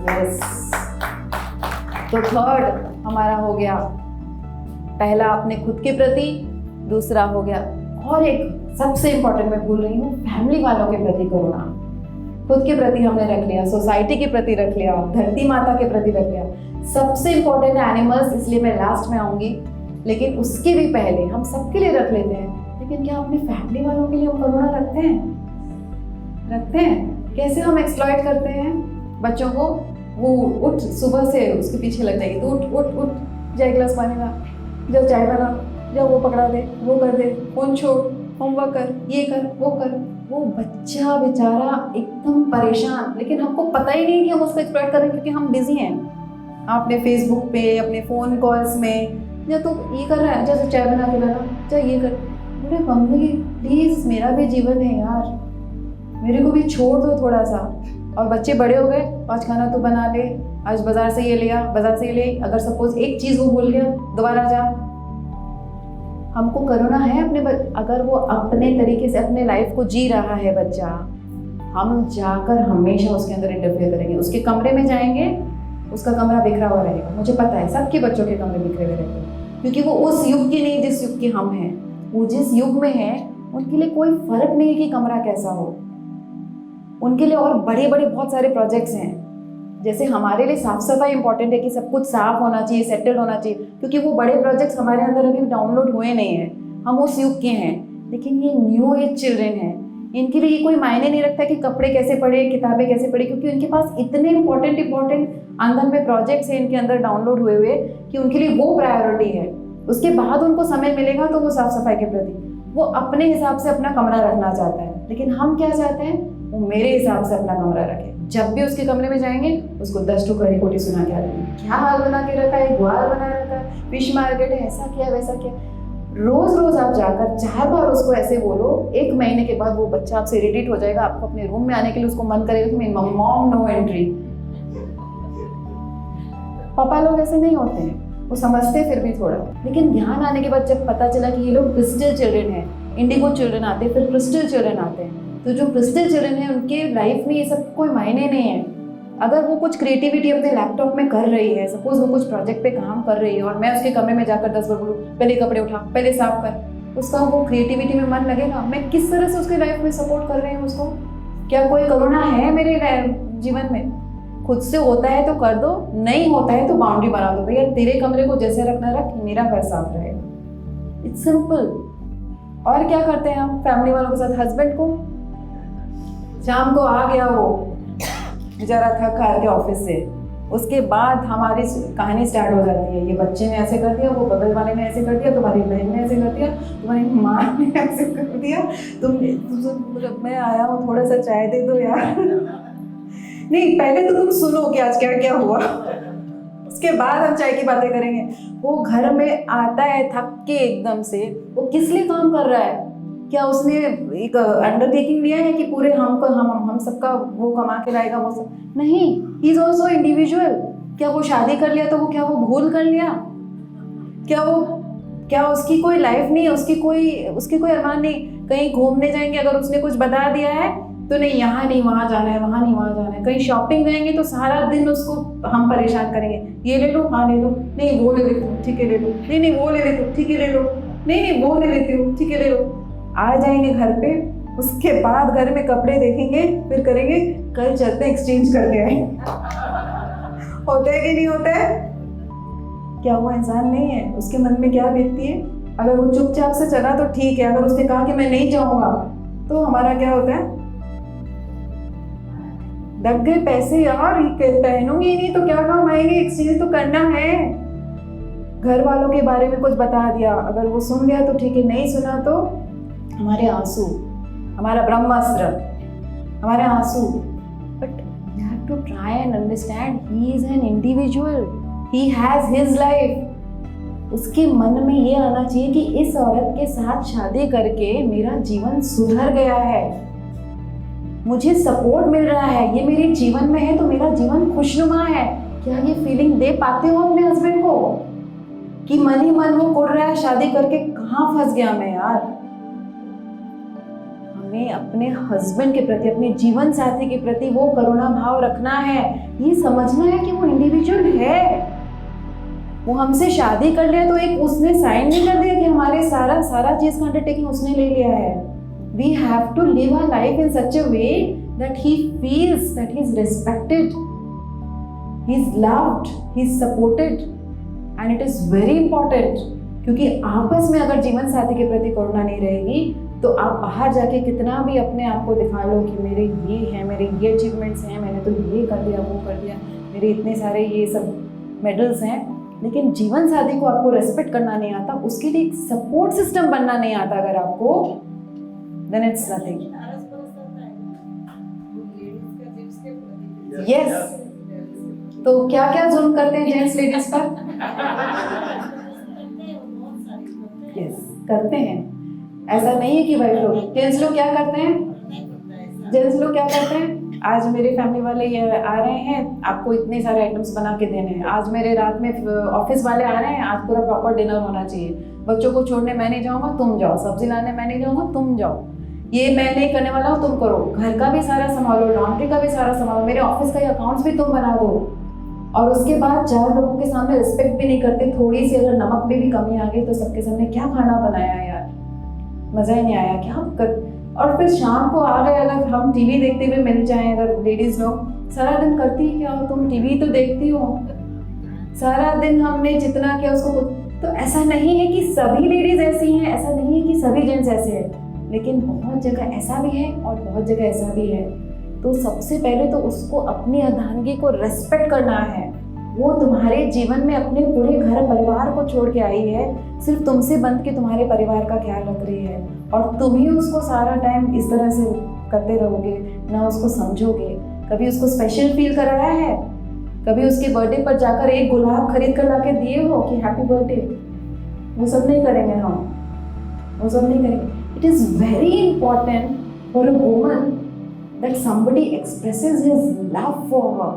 S2: यस। तो थर्ड हमारा हो गया, पहला अपने खुद के प्रति, दूसरा हो गया और एक सबसे इम्पोर्टेंट मैं भूल रही हूँ, फैमिली वालों के प्रति करुणा। खुद के प्रति हमने रख लिया, सोसाइटी के प्रति रख लिया, धरती माता के प्रति रख लिया, सबसे इम्पोर्टेंट है एनिमल्स, इसलिए मैं लास्ट में आऊंगी, लेकिन उसके भी पहले हम सबके लिए रख लेते हैं। लेकिन क्या अपनी फैमिली वालों के लिए हम करुणा रखते हैं? रखते हैं? कैसे हम एक्सप्लॉइट करते हैं बच्चों को? वो उठ, सुबह से उसके पीछे लग जाएगी, तो उठ उठ उठ, जा एक गिलास पानी ला, जा चाय बना, जा वो पकड़ा दे, वो कर दे, फोन छोड़, होमवर्क कर, ये कर, वो कर। वो बच्चा बेचारा एकदम परेशान, लेकिन हमको पता ही नहीं कि हम उसको एक्सप्लॉइट कर रहे हैं, क्योंकि हम बिजी हैं अपने फेसबुक पे, अपने फ़ोन कॉल्स में। या तो ये कर रहा है, जैसे चाय बना के लाना, चाहे ये कर। बोले मम्मी प्लीज़, मेरा भी जीवन है यार, मेरे को भी छोड़ दो थोड़ा सा। और बच्चे बड़े हो गए, आज खाना तो बना ले, आज बाज़ार से ये लिया, बाज़ार से ये ले। अगर सपोज एक चीज़ वो भूल गया, दोबारा जा। हमको करुणा है अपने अगर वो अपने तरीके से अपने लाइफ को जी रहा है बच्चा, हम जाकर हमेशा उसके अंदर इंटरफेयर करेंगे। उसके कमरे में जाएंगे, उसका कमरा बिखरा हुआ रहेगा। मुझे पता है सबके बच्चों के कमरे बिखरे हुए रहते हैं, क्योंकि वो उस युग के नहीं जिस युग के हम हैं। वो जिस युग में हैं उनके लिए कोई फर्क नहीं है कि कमरा कैसा हो। उनके लिए और बड़े बड़े बहुत सारे प्रोजेक्ट्स हैं। जैसे हमारे लिए साफ सफाई इंपॉर्टेंट है कि सब कुछ साफ होना चाहिए, सेटल्ड होना चाहिए, क्योंकि वो बड़े प्रोजेक्ट्स हमारे अंदर अभी डाउनलोड हुए नहीं हैं, हम उस युग के हैं। लेकिन ये न्यू एज चिल्ड्रेन हैं, इनके लिए ये कोई मायने नहीं रखता कि कपड़े कैसे पढ़े, किताबें कैसे पढ़े, क्योंकि उनके पास इतने इंपॉर्टेंट अंदर में प्रोजेक्ट्स हैं इनके अंदर डाउनलोड हुए हुए कि उनके लिए वो प्रायोरिटी है। उसके बाद उनको समय मिलेगा तो वो साफ सफाई के प्रति वो अपने हिसाब से अपना कमरा रखना चाहता है। लेकिन हम क्या चाहते हैं? वो मेरे हिसाब से अपना कमरा रखे। जब भी उसके कमरे में जाएंगे उसको 10 टुकड़ी कोटी सुना के आ जाएंगे, क्या हाल बना के रखा है, ग्वाल बना रखा है, फिश मार्केट है, ऐसा किया वैसा किया। रोज रोज आप जाकर 4 बार उसको ऐसे बोलो, 1 महीने के बाद वो बच्चा आपसे इरिटेट हो जाएगा। आपको अपने रूम में आने के लिए उसको मन करेगा कि मॉम नो एंट्री। पापा लोग ऐसे नहीं होते हैं, वो समझते फिर भी थोड़ा। लेकिन ध्यान आने के बाद जब पता चला कि ये लोग क्रिस्टल चिल्ड्रन हैं, इंडिगो चिल्ड्रन आते हैं, फिर क्रिस्टल चिल्ड्रन आते हैं, तो जो क्रिस्टल चिल्ड्रन है उनके लाइफ में ये सब कोई मायने नहीं है। अगर वो कुछ क्रिएटिविटी अपने लैपटॉप में कर रही है, सपोज वो कुछ प्रोजेक्ट पे काम कर रही है और मैं उसके कमरे में जाकर 10 बार बोलूँ पहले कपड़े उठा, पहले साफ कर, उसका वो क्रिएटिविटी में मन लगेगा? मैं किस तरह से उसके लाइफ में सपोर्ट कर रही हूँ उसको? क्या कोई करुणा है मेरे जीवन में? खुद से होता है तो कर दो, नहीं होता है तो बाउंड्री बना दो, भैया तेरे कमरे को जैसे रखना रख, मेरा घर साफ रहेगा। It's simple. और क्या करते हैं हम फैमिली वालों के साथ? हस्बैंड को शाम को आ गया वो बेचारा थक हार के ऑफिस से, उसके बाद हमारी कहानी स्टार्ट हो जाती है। ये बच्चे ने ऐसे कर दिया, वो बगल वाले ने ऐसे कर दिया, तुम्हारी बहन ने ऐसे कर दिया, तुम्हारी माँ ने ऐसे कर दिया, मैं आया हूँ थोड़ा सा चाय दे दो यार। नहीं, पहले तो तुम सुनो कि आज क्या क्या हुआ, उसके बाद हम चाय की बातें करेंगे। वो घर में आता है थक के एकदम से, वो किस लिए काम कर रहा है? क्या उसने एक अंडरटेकिंग लिया है कि पूरे हम सबका वो कमा के लाएगा? वो सब नहीं। He is also individual. क्या वो शादी कर लिया तो वो क्या वो भूल कर लिया? क्या उसकी कोई लाइफ नहीं है? उसकी कोई अरमान नहीं? कहीं घूमने जाएंगे, अगर उसने कुछ बता दिया है तो नहीं यहाँ नहीं वहाँ जाना है, वहाँ नहीं वहाँ जाना है। कहीं शॉपिंग जाएंगे तो सारा दिन उसको हम परेशान करेंगे, ये ले लो, हाँ ले लो, नहीं वो ले लेती हूँ, ठीक है ले लो, नहीं वो ले लेती हूँ, ठीक है ले लो, नहीं वो ले लेती हूँ, ठीक है ले लो। आ जाएंगे घर पे, उसके बाद घर में कपड़े देखेंगे, फिर करेंगे कल चलते एक्सचेंज करके आए। होता है कि नहीं होता है? क्या वो इंसान नहीं है? उसके मन में क्या बीतती है? अगर वो चुपचाप से चला तो ठीक है, अगर उसने कहा कि मैं नहीं जाऊंगा तो हमारा क्या होता है? लग गए पैसे यार, पहनूंगी ही नहीं तो क्या काम आएंगे, एक्सचेंज तो करना है। घर वालों के बारे में कुछ बता दिया, अगर वो सुन गया तो ठीक है, नहीं सुना तो हमारे आंसू, हमारा ब्रह्मास्त्र, हमारे आंसू। But you have to try and understand he is an individual, he has his life. उसके मन में ये आना चाहिए कि इस औरत के साथ शादी करके मेरा जीवन सुधर गया है, मुझे सपोर्ट मिल रहा है, ये मेरे जीवन में है तो मेरा जीवन खुशनुमा है। क्या ये फीलिंग दे पाते हो अपने हस्बैंड को कि मन ही मन वो कुड़ रहा है शादी करके? कहाँ फंस गया मैं यार? हमें अपने हस्बैंड के प्रति, अपने जीवन साथी के प्रति वो करुणा भाव रखना है, ये समझना है कि वो इंडिविजुअल है, वो हमसे शादी कर लिया तो एक उसने साइन नहीं कर दिया कि हमारे सारा चीज का अंडरटेकिंग उसने ले लिया है. We have to live our life in such a way that he feels that he is respected, he is loved, he is supported, and it is very important. क्योंकि आपस में अगर जीवन साथी के प्रति करुणा नहीं रहेगी तो आप बाहर जाके कितना भी अपने आप को दिखा लो कि मेरे ये हैं, मेरे ये अचीवमेंट्स हैं, मैंने तो ये कर दिया, वो कर दिया, मेरे इतने सारे ये सब मेडल्स हैं, लेकिन जीवन साथी को आपको रेस्पेक्ट करना नहीं आता, उसके लिए एक सपोर्ट सिस्टम बनना नहीं आता अगर आपको, देन इट्स नथिंग. यस. तो क्या क्या जुल्म करते हैं जेंट्स लेडीज पर? यस, करते हैं. ऐसा नहीं है कि भाई लोग जेंट्स लोग क्या करते हैं, जेंट्स लोग क्या करते हैं, आज मेरे फैमिली वाले ये आ रहे हैं, आपको इतने सारे आइटम्स बना के देने हैं, आज मेरे रात में ऑफिस वाले आ रहे हैं, आज पूरा प्रॉपर डिनर होना चाहिए, बच्चों को छोड़ने मैं नहीं जाऊंगा, तुम जाओ, सब्जी लाने मैं नहीं जाऊंगा, तुम जाओ, ये मैं नहीं करने वाला हूँ, तुम करो, घर का भी सारा संभालो, लॉन्ड्री का भी सारा संभालो, मेरे ऑफिस का अकाउंट्स भी तुम बना दो. और उसके बाद 4 लोगों के सामने रिस्पेक्ट भी नहीं करते. थोड़ी सी अगर नमक में भी कमी आ गई तो सबके सामने क्या खाना बनाया यार, मजा ही नहीं आया क्या कर. और फिर शाम को आ गए, अगर हम टीवी देखते हुए मिल जाएं, अगर लेडीज लोग, सारा दिन करती क्या हो तुम, टीवी तो देखती हो, सारा दिन हमने जितना किया उसको. तो ऐसा नहीं है कि सभी लेडीज ऐसी हैं, ऐसा नहीं है कि सभी जेंट्स ऐसे हैं, लेकिन बहुत जगह ऐसा भी है और बहुत जगह ऐसा भी है. तो सबसे पहले तो उसको अपनी अर्धांगी को रेस्पेक्ट करना है. वो तुम्हारे जीवन में अपने पूरे घर परिवार को छोड़ के आई है, सिर्फ तुमसे बंध के तुम्हारे परिवार का ख्याल रख रही है, और तुम ही उसको सारा टाइम इस तरह से करते रहोगे, ना उसको समझोगे. कभी उसको स्पेशल फील कराया है, कभी उसके बर्थडे पर जाकर एक गुलाब खरीद कर लाके दिए हो कि हैप्पी बर्थडे? वो सब नहीं करेंगे हम, वो सब नहीं करेंगे. It is very important for a woman that somebody expresses his love for her.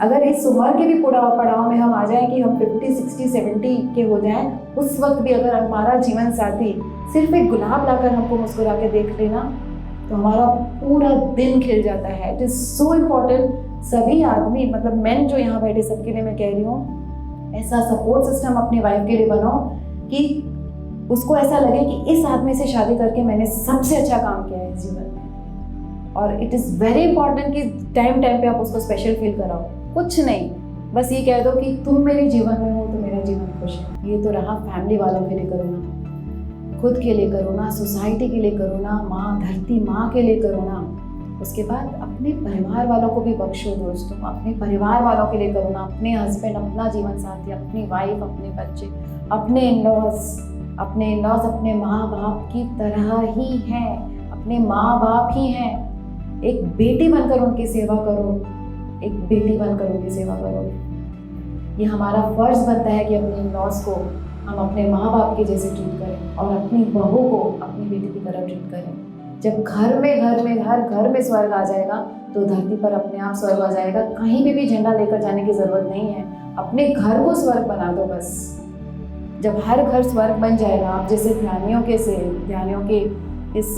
S2: अगर इस उम्र के भी पड़ाव में हम आ जाएं कि हम 50, 60, 70 के हो जाएं, उस वक्त भी अगर हमारा जीवन साथी सिर्फ एक गुलाब लाकर हमको मुस्कुरा के देख लेना तो हमारा पूरा दिन खिल जाता है. It is so important. सभी आदमी, मतलब मेन जो यहाँ बैठे सबके लिए मैं कह रही हूँ, ऐसा सपोर्ट सिस्टम अपनी वाइफ के लिए बनाओ कि उसको ऐसा लगे कि इस आदमी से शादी करके मैंने सबसे अच्छा काम किया है जीवन में. और इट इज़ वेरी इंपॉर्टेंट कि टाइम पे आप उसको स्पेशल फील कराओ. कुछ नहीं, बस ये कह दो कि तुम मेरे जीवन में हो तो मेरा जीवन खुश है. ये तो रहा फैमिली वालों के लिए करो ना, खुद के लिए करो ना, सोसाइटी के लिए करो ना, माँ धरती माँ के लिए करो ना. उसके बाद अपने परिवार वालों को भी बख्शो दोस्तों, अपने परिवार वालों के लिए करो ना. अपने हस्बैंड, अपना जीवन साथी, अपनी वाइफ, अपने बच्चे, अपने इन-लॉज अपने माँ बाप की तरह ही हैं, अपने माँ बाप ही हैं. एक बेटी बनकर उनकी सेवा करो, एक बेटी बनकर उनकी सेवा करो. ये हमारा फर्ज बनता है कि अपने इन-लॉज को हम अपने माँ बाप के जैसे ट्रीट करें और अपनी बहू को अपनी बेटी की तरह ट्रीट करें. जब हर घर में स्वर्ग आ जाएगा तो धरती पर अपने आप स्वर्ग आ जाएगा. कहीं भी झंडा लेकर जाने की ज़रूरत नहीं है, अपने घर को स्वर्ग बना दो बस. जब हर घर स्वर्ग बन जाएगा, आप जैसे ध्यानियों के इस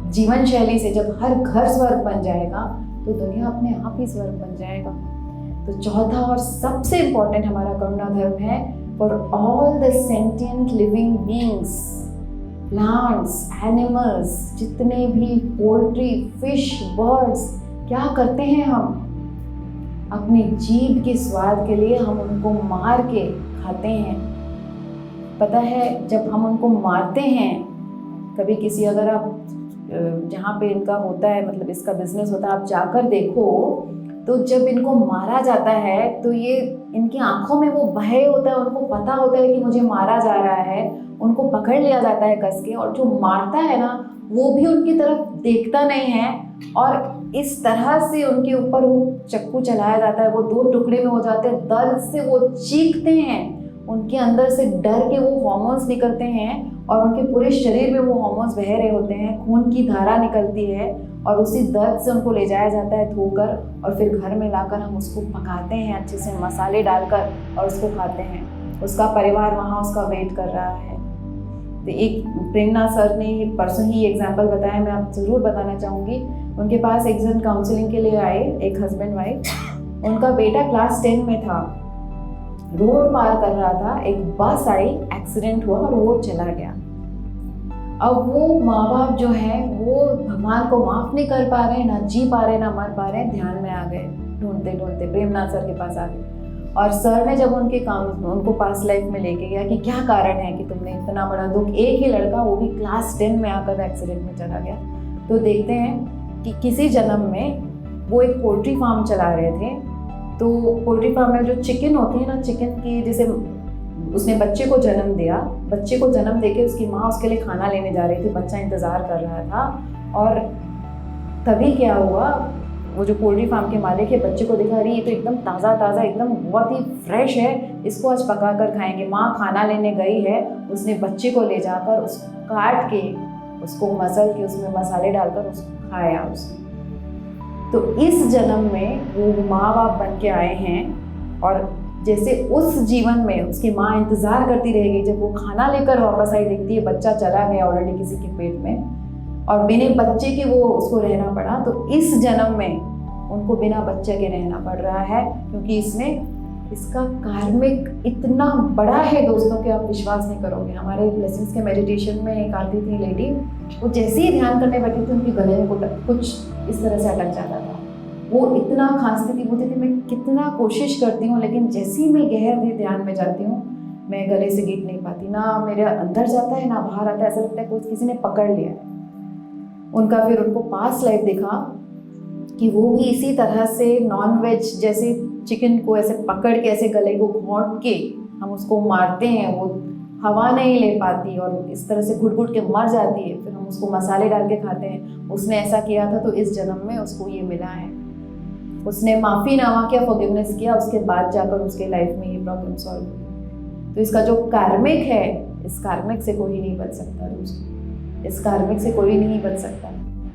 S2: जीवन शैली से जब हर घर स्वर्ग बन जाएगा तो दुनिया अपने आप ही स्वर्ग बन जाएगा. तो चौथा और सबसे इम्पोर्टेंट हमारा करुणा धर्म है, for all the sentient living beings, plants, animals, जितने भी पोल्ट्री, फिश, बर्ड्स, क्या करते हैं हम? अपनी जीभ के स्वाद के लिए हम उनको मार के खाते हैं. पता है, जब हम उनको मारते हैं, कभी किसी, अगर आप जहाँ पे इनका होता है, मतलब इसका बिजनेस होता है, आप जाकर देखो तो जब इनको मारा जाता है तो ये इनकी आंखों में वो भय होता है, उनको पता होता है कि मुझे मारा जा रहा है, उनको पकड़ लिया जाता है कस के, और जो मारता है ना वो भी उनकी तरफ देखता नहीं है, और इस तरह से उनके ऊपर वो चक्कू चलाया जाता है, वो 2 टुकड़े में हो जाते हैं, दर्द से वो चीखते हैं, उनके अंदर से डर के वो हार्मोन्स निकलते हैं और उनके पूरे शरीर में वो हार्मोन्स बह रहे होते हैं, खून की धारा निकलती है, और उसी दर्द से उनको ले जाया जाता है धोकर, और फिर घर में लाकर हम उसको पकाते हैं अच्छे से मसाले डालकर और उसको खाते हैं. उसका परिवार वहाँ उसका वेट कर रहा है. तो एक प्रेरणा सर ने परसों ही एग्जाम्पल बताया, मैं आप ज़रूर बताना चाहूँगी. उनके पास एक जन काउंसलिंग के लिए आए, एक हस्बैंड वाइफ. उनका बेटा क्लास 10 में था रोड पार कर रहा था, एक बस आई, एक्सीडेंट हुआ और वो चला गया। अब वो माँ बाप जो है वो भगवान को माफ नहीं कर पा रहे, ना जी पा रहे, ना मर पा रहे, ध्यान में आ गए, ढूंढते ढूंढते प्रेमनाथ सर के पास आ गए। और सर ने जब उनको पास लाइफ में लेके गया कि क्या कारण है कि तुमने इतना बड़ा दुख, एक ही लड़का वो भी क्लास 10 में आकर एक्सीडेंट में चला गया। तो देखते हैं कि किसी जन्म में वो एक पोल्ट्री फार्म चला रहे थे। तो पोल्ट्री फार्म में जो चिकन होती है ना, चिकन की जैसे उसने बच्चे को जन्म दिया, बच्चे को जन्म देके उसकी माँ उसके लिए खाना लेने जा रही थी, बच्चा इंतज़ार कर रहा था। और तभी क्या हुआ, वो जो पोल्ट्री फार्म के मालिक है बच्चे को देखा, अरे ये तो एकदम ताज़ा ताज़ा, एकदम बहुत ही फ्रेश है, इसको आज पका कर खाएंगे। माँ खाना लेने गई है, उसने बच्चे को ले जाकर उसको काट के, उसको मसल के, उसमें मसाले डालकर उसको खाया उसने। तो इस जन्म में वो माँ बाप बन के आए हैं। और जैसे उस जीवन में उसकी माँ इंतज़ार करती रह गई, जब वो खाना लेकर वापस आई, देखती है बच्चा चला गया ऑलरेडी किसी के पेट में, और बिना बच्चे के वो उसको रहना पड़ा। तो इस जन्म में उनको बिना बच्चे के रहना पड़ रहा है, क्योंकि इसका कार्मिक इतना बड़ा है दोस्तों कि आप विश्वास नहीं करोगे। हमारे ब्लेसिंग्स के मेडिटेशन में एक आती थी लेडी, वो जैसे ही ध्यान करने बैठी थी उनके गले में कुछ इस तरह से अटक जाता था। वो इतना खांसती थी, बोलती थी मैं कितना कोशिश करती हूँ, लेकिन जैसे ही मैं गहरे ध्यान में जाती हूँ मैं गले से गिर नहीं पाती, ना मेरे अंदर जाता है ना बाहर आता है, ऐसा लगता है कुछ किसी ने पकड़ लिया है उनका। फिर उनको पास्ट लाइफ देखा कि वो भी इसी तरह से नॉन वेज जैसे चिकन को ऐसे पकड़ के ऐसे गले को घोंट के हम उसको मारते हैं, वो हवा नहीं ले पाती और इस तरह से घुट घुट के मर जाती है, फिर हम उसको मसाले डाल के खाते हैं। उसने ऐसा किया था तो इस जन्म में उसको ये मिला है। उसने माफ़ीनामा किया, फॉरगिवनेस किया, उसके बाद जाकर उसके लाइफ में ये प्रॉब्लम सॉल्व हुई। तो इसका जो कार्मिक है, इस कार्मिक से कोई नहीं बच सकता दोस्तों, इस कार्मिक से कोई नहीं बच सकता।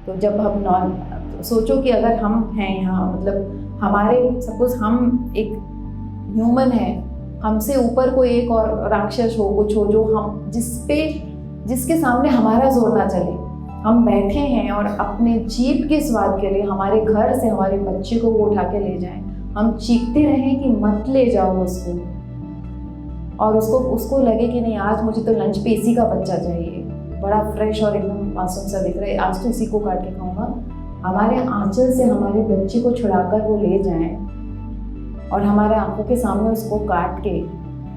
S2: तो जब हम सोचो कि अगर हम हैं यहाँ, मतलब हमारे सपोज हम एक ह्यूमन है, हमसे ऊपर कोई एक और राक्षस हो, कुछ हो जो हम जिसके सामने हमारा जोर ना चले, हम बैठे हैं और अपने जीभ के स्वाद के लिए हमारे घर से हमारे बच्चे को वो उठा के ले जाएं, हम चीखते रहें कि मत ले जाओ उसको, और उसको लगे कि नहीं आज मुझे तो लंच पे इसी का बच्चा चाहिए, बड़ा फ्रेश और एकदम मासूम सा दिख रहा है, आज तो इसी को काट के खाऊंगा। हमारे आंचल से हमारे बच्चे को छुड़ाकर वो ले जाएं और हमारे आंखों के सामने उसको काट के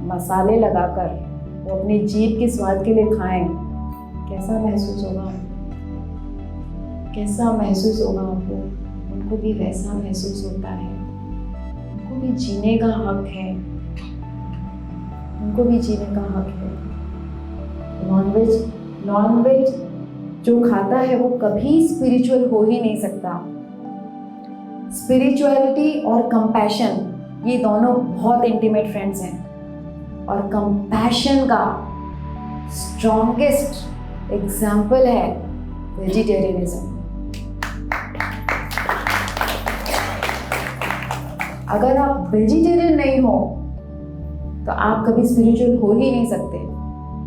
S2: मसाले लगाकर वो अपनी जीभ के स्वाद के लिए खाएं, कैसा महसूस होगा? कैसा महसूस होगा आपको? उनको भी वैसा महसूस होता है, उनको भी जीने का हक है, उनको भी जीने का हक है। नॉनवेज जो खाता है वो कभी स्पिरिचुअल हो ही नहीं सकता। स्पिरिचुअलिटी और कंपैशन ये दोनों बहुत इंटीमेट फ्रेंड्स हैं, और कंपैशन का स्ट्रॉन्गेस्ट एग्जाम्पल है वेजिटेरियनिज्म। अगर आप वेजिटेरियन नहीं हो तो आप कभी स्पिरिचुअल हो ही नहीं सकते,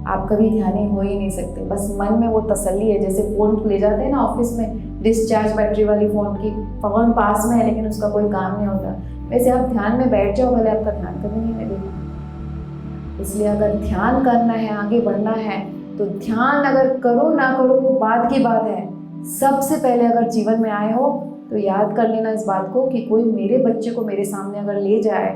S2: आप कभी ध्यानी हो ही नहीं सकते। बस मन में वो तसल्ली है, जैसे फ़ोन ले जाते हैं ना ऑफिस में, डिस्चार्ज बैटरी वाली फ़ोन की, फ़ोन पास में है लेकिन उसका कोई काम नहीं होता, वैसे आप ध्यान में बैठ जाओ, भले आपका ध्यान कभी नहीं लगेगा। इसलिए अगर ध्यान करना है, आगे बढ़ना है, तो ध्यान अगर करो ना करो वो बात की बात है। सबसे पहले अगर जीवन में आए हो तो याद कर लेना इस बात को कि कोई मेरे बच्चे को मेरे सामने अगर ले जाए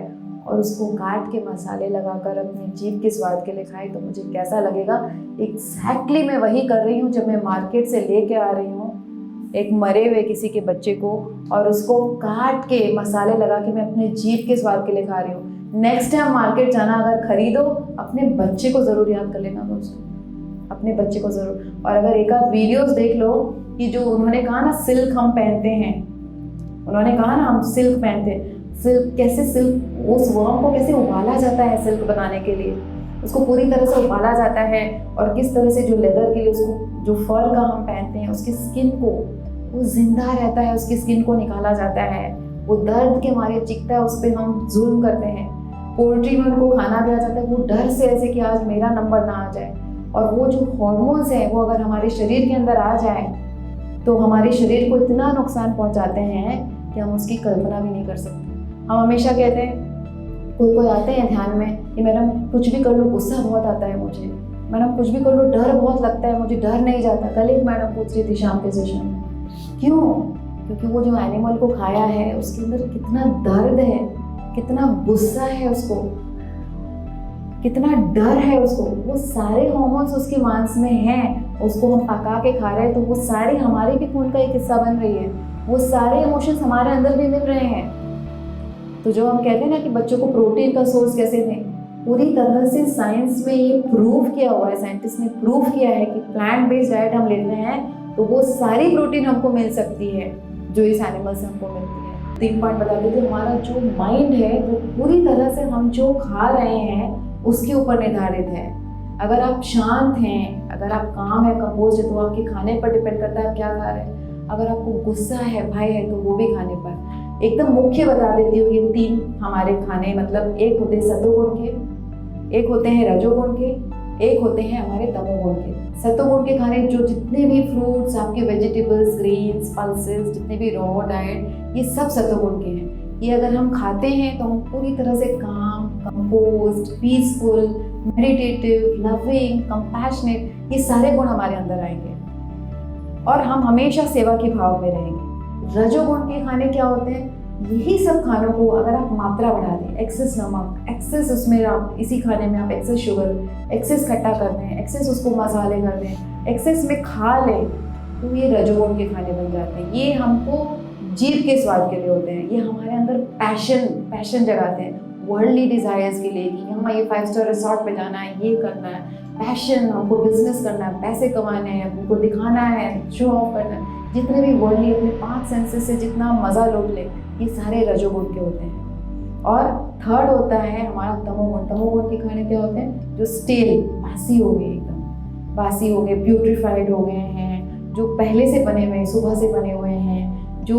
S2: और उसको काट के मसाले लगाकर अपनी जीभ के स्वाद के लिए खाए तो मुझे कैसा लगेगा। एग्जैक्टली मैं वही कर रही हूँ जब मैं मार्केट से लेके आ रही हूँ एक मरे हुए किसी के बच्चे को, और उसको काट के मसाले लगा के मैं अपने जीभ के स्वाद के लिए खा रही हूँ। नेक्स्ट टाइम मार्केट जाना अगर खरीदो, अपने बच्चे को ज़रूर याद कर लेना दोस्तों, अपने बच्चे को ज़रूर। और अगर एक आध वीडियोस देख लो कि जो उन्होंने कहा ना सिल्क हम पहनते हैं, उन्होंने कहा ना हम सिल्क पहनते हैं, सिल्क कैसे, सिल्क उस वर्म को कैसे उबाला जाता है सिल्क बनाने के लिए, उसको पूरी तरह से उबाला जाता है, और किस तरह से जो लेदर के लिए उसको जो फर का हम पहनते हैं उसकी स्किन को वो जिंदा रहता है, उसकी स्किन को निकाला जाता है, वो दर्द के मारे चिखता है, उस पर हम जुल्म करते हैं। पोल्ट्री में उनको खाना दिया जाता है वो डर से ऐसे कि आज मेरा नंबर ना आ जाए, और वो जो हॉर्मोन्स हैं वो अगर हमारे शरीर के अंदर आ जाए तो हमारे शरीर को इतना नुकसान पहुंचाते हैं कि हम उसकी कल्पना भी नहीं कर सकते। हम हमेशा कहते हैं कोई कोई आते हैं ध्यान में कि मैडम कुछ भी कर लो गुस्सा बहुत आता है मुझे, मैडम कुछ भी कर लो डर बहुत लगता है मुझे, डर नहीं जाता। कल एक मैडम पूछ रही थी शाम के सेशन में, क्यों? क्योंकि वो जो एनिमल को खाया है उसके अंदर कितना दर्द है, कितना गुस्सा है उसको, कितना डर है उसको, वो सारे हार्मोन्स उसके मांस में हैं, उसको हम पका के खा रहे हैं तो वो सारे हमारे भी खून का एक हिस्सा बन रही है, वो सारे इमोशंस हमारे अंदर भी मिल रहे हैं। तो जो हम कहते हैं ना कि बच्चों को प्रोटीन का सोर्स कैसे दें, पूरी तरह से साइंस में ये प्रूव किया हुआ है, साइंटिस्ट ने प्रूव किया है कि प्लांट बेस्ड डाइट हम लेते हैं तो वो सारी प्रोटीन हमको मिल सकती है जो इस एनिमल से हमको मिलती है। 3 पॉइंट बता देते, हमारा जो माइंड है वो पूरी तरह से हम जो खा रहे हैं उसके ऊपर निर्धारित है। अगर आप शांत हैं, अगर आप काम है, कंपोज है, तो आपके खाने पर डिपेंड करता है आप क्या खा रहे हैं। अगर आपको गुस्सा है, भय है, तो वो भी खाने पर। एकदम मुख्य बता देती हूँ, ये 3 हमारे खाने, मतलब एक होते हैं सतोगुण के, एक होते हैं रजोगुण के, एक होते हैं हमारे तमोगुण के। सतोगुण के खाने जो जितने भी फ्रूट्स, आपके वेजिटेबल्स, ग्रेन्स, पल्सेस, जितने भी रॉ डाइट, ये सब सतोगुण के हैं। ये अगर हम खाते हैं तो हम पूरी तरह से काम, composed, peaceful, meditative, loving, compassionate, ये सारे गुण हमारे अंदर आएंगे और हम हमेशा सेवा के भाव में रहेंगे। रजोगुण के खाने क्या होते हैं? यही सब खानों को अगर आप मात्रा बढ़ा दें, एक्सेस नमक, एक्सेस उसमें आप इसी खाने में आप एक्सेस शुगर, एक्सेस खट्टा कर दें, एक्सेस उसको मसाले कर दें, एक्सेस में खा लें, तो ये रजोगुण के खाने बन जाते हैं। ये हमको जीभ के स्वाद के लिए होते हैं, ये हमारे अंदर पैशन जगाते हैं, वर्ल्डली डिजायर्स के लिए कि हमें ये 5 स्टार रिसोर्ट पे जाना है, ये करना है, पैशन, हमको बिजनेस करना है, पैसे कमाने हैं, हमको दिखाना है, शो ऑफ करना है, जितने भी वर्ल्डली अपने 5 सेंसेस से जितना मज़ा लूट ले, ये सारे रजोगुण के होते हैं। और थर्ड होता है हमारा तमोगुण। तमोगुण के खाने क्या होते हैं? जो स्टेल, बासी हो गए, एकदम बासी हो गए, ब्यूटिफाइड हो गए हैं, जो पहले से बने हुए हैं, सुबह से बने हुए हैं, जो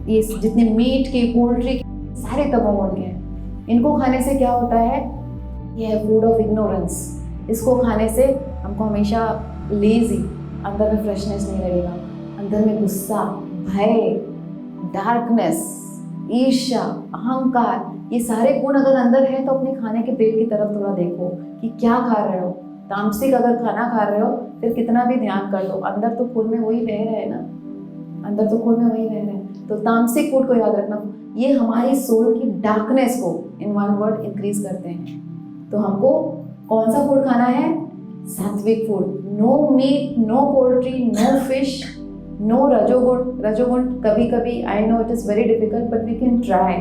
S2: ये जितने मीट के, पोल्ट्री के, सारे तमोगुण के हैं। इनको खाने से क्या होता है? ये है फूड ऑफ इग्नोरेंस। इसको खाने से हमको हमेशा लेजी, अंदर में फ्रेशनेस नहीं लगेगा, अंदर में गुस्सा, भय, डार्कनेस, ईर्ष्या, अहंकार, ये सारे गुण अगर अंदर है तो अपने खाने के पेट की तरफ थोड़ा देखो कि क्या खा रहे हो। तामसिक अगर खाना खा रहे हो फिर कितना भी ध्यान कर लो, अंदर तो खून में वही बह रहा है ना, अंदर तो खून में वही रह रहे हैं। तो तामसिक फूड को याद रखना, ये हमारी सोल की डार्कनेस को इन वन वर्ड इंक्रीज करते हैं। तो हमको कौन सा फूड खाना है? Sattvic food. No meat, no poultry, no fish, no rajoguna. Rajoguna कभी कभी, I know it is very difficult but we can try,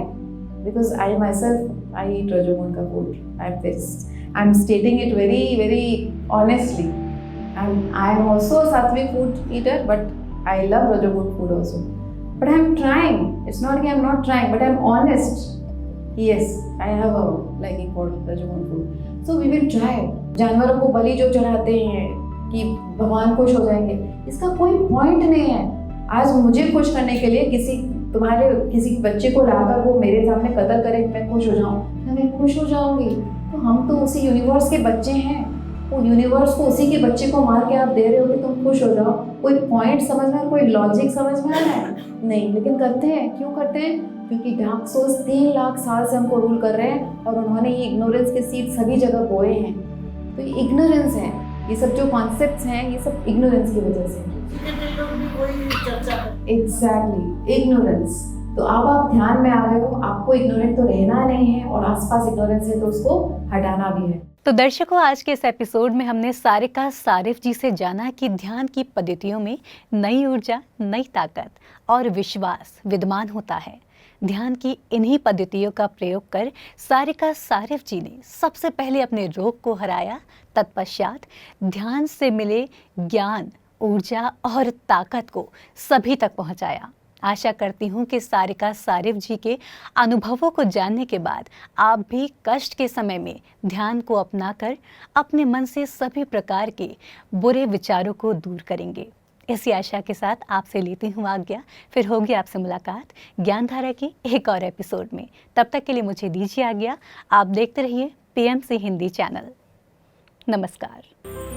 S2: because I myself I eat rajoguna का food. I am stating it very very honestly, and I am also sattvic food eater, but I love Rajagun food also, but I'm trying. It's not like I'm not trying, but I'm honest. Yes, I have a liking for Rajagun food. So we will try. जानवरों को बलि जो चढ़ाते हैं कि भगवान खुश हो जाएंगे, इसका कोई पॉइंट नहीं है। आज मुझे खुश करने के लिए किसी बच्चे को लाकर वो मेरे सामने कत्ल करे, मैं खुश हो जाऊँ, मैं खुश हो जाऊँगी। तो हम तो उसी यूनिवर्स के बच्चे हैं, वो यूनिवर्स को, उसी के बच्चे को मार के आप दे रहे हो कि तुम खुश हो जाओ। कोई पॉइंट समझ में आ रहा है, कोई लॉजिक समझ में आ रहा है? नहीं, लेकिन करते हैं। क्यों करते हैं? क्योंकि डार्क सोल्स 3 लाख साल से हमको रूल कर रहे हैं और उन्होंने ये इग्नोरेंस के सीड सभी जगह बोए हैं। तो ये इग्नोरेंस है, ये सब जो कॉन्सेप्ट्स हैं ये सब इग्नोरेंस की वजह से। Exactly, ignorance. तो अब आप ध्यान में आ गए हो, आपको इग्नोरेंट तो रहना नहीं है और आसपास इग्नोरेंस है तो उसको हटाना भी है।
S1: तो दर्शकों, आज के इस एपिसोड में हमने सारिका सारिफ जी से जाना कि ध्यान की पद्धतियों में नई ऊर्जा, नई ताकत और विश्वास विद्यमान होता है। ध्यान की इन्हीं पद्धतियों का प्रयोग कर सारिका सारिफ जी ने सबसे पहले अपने रोग को हराया, तत्पश्चात ध्यान से मिले ज्ञान, ऊर्जा और ताकत को सभी तक पहुंचाया। आशा करती हूँ कि सारिका सारिफ जी के अनुभवों को जानने के बाद आप भी कष्ट के समय में ध्यान को अपनाकर अपने मन से सभी प्रकार के बुरे विचारों को दूर करेंगे। इसी आशा के साथ आपसे लेती हूँ आज्ञा। फिर होगी आपसे मुलाकात ज्ञानधारा की एक और एपिसोड में। तब तक के लिए मुझे दीजिए आज्ञा। आप देखते रहिए PMC हिंदी चैनल। नमस्कार।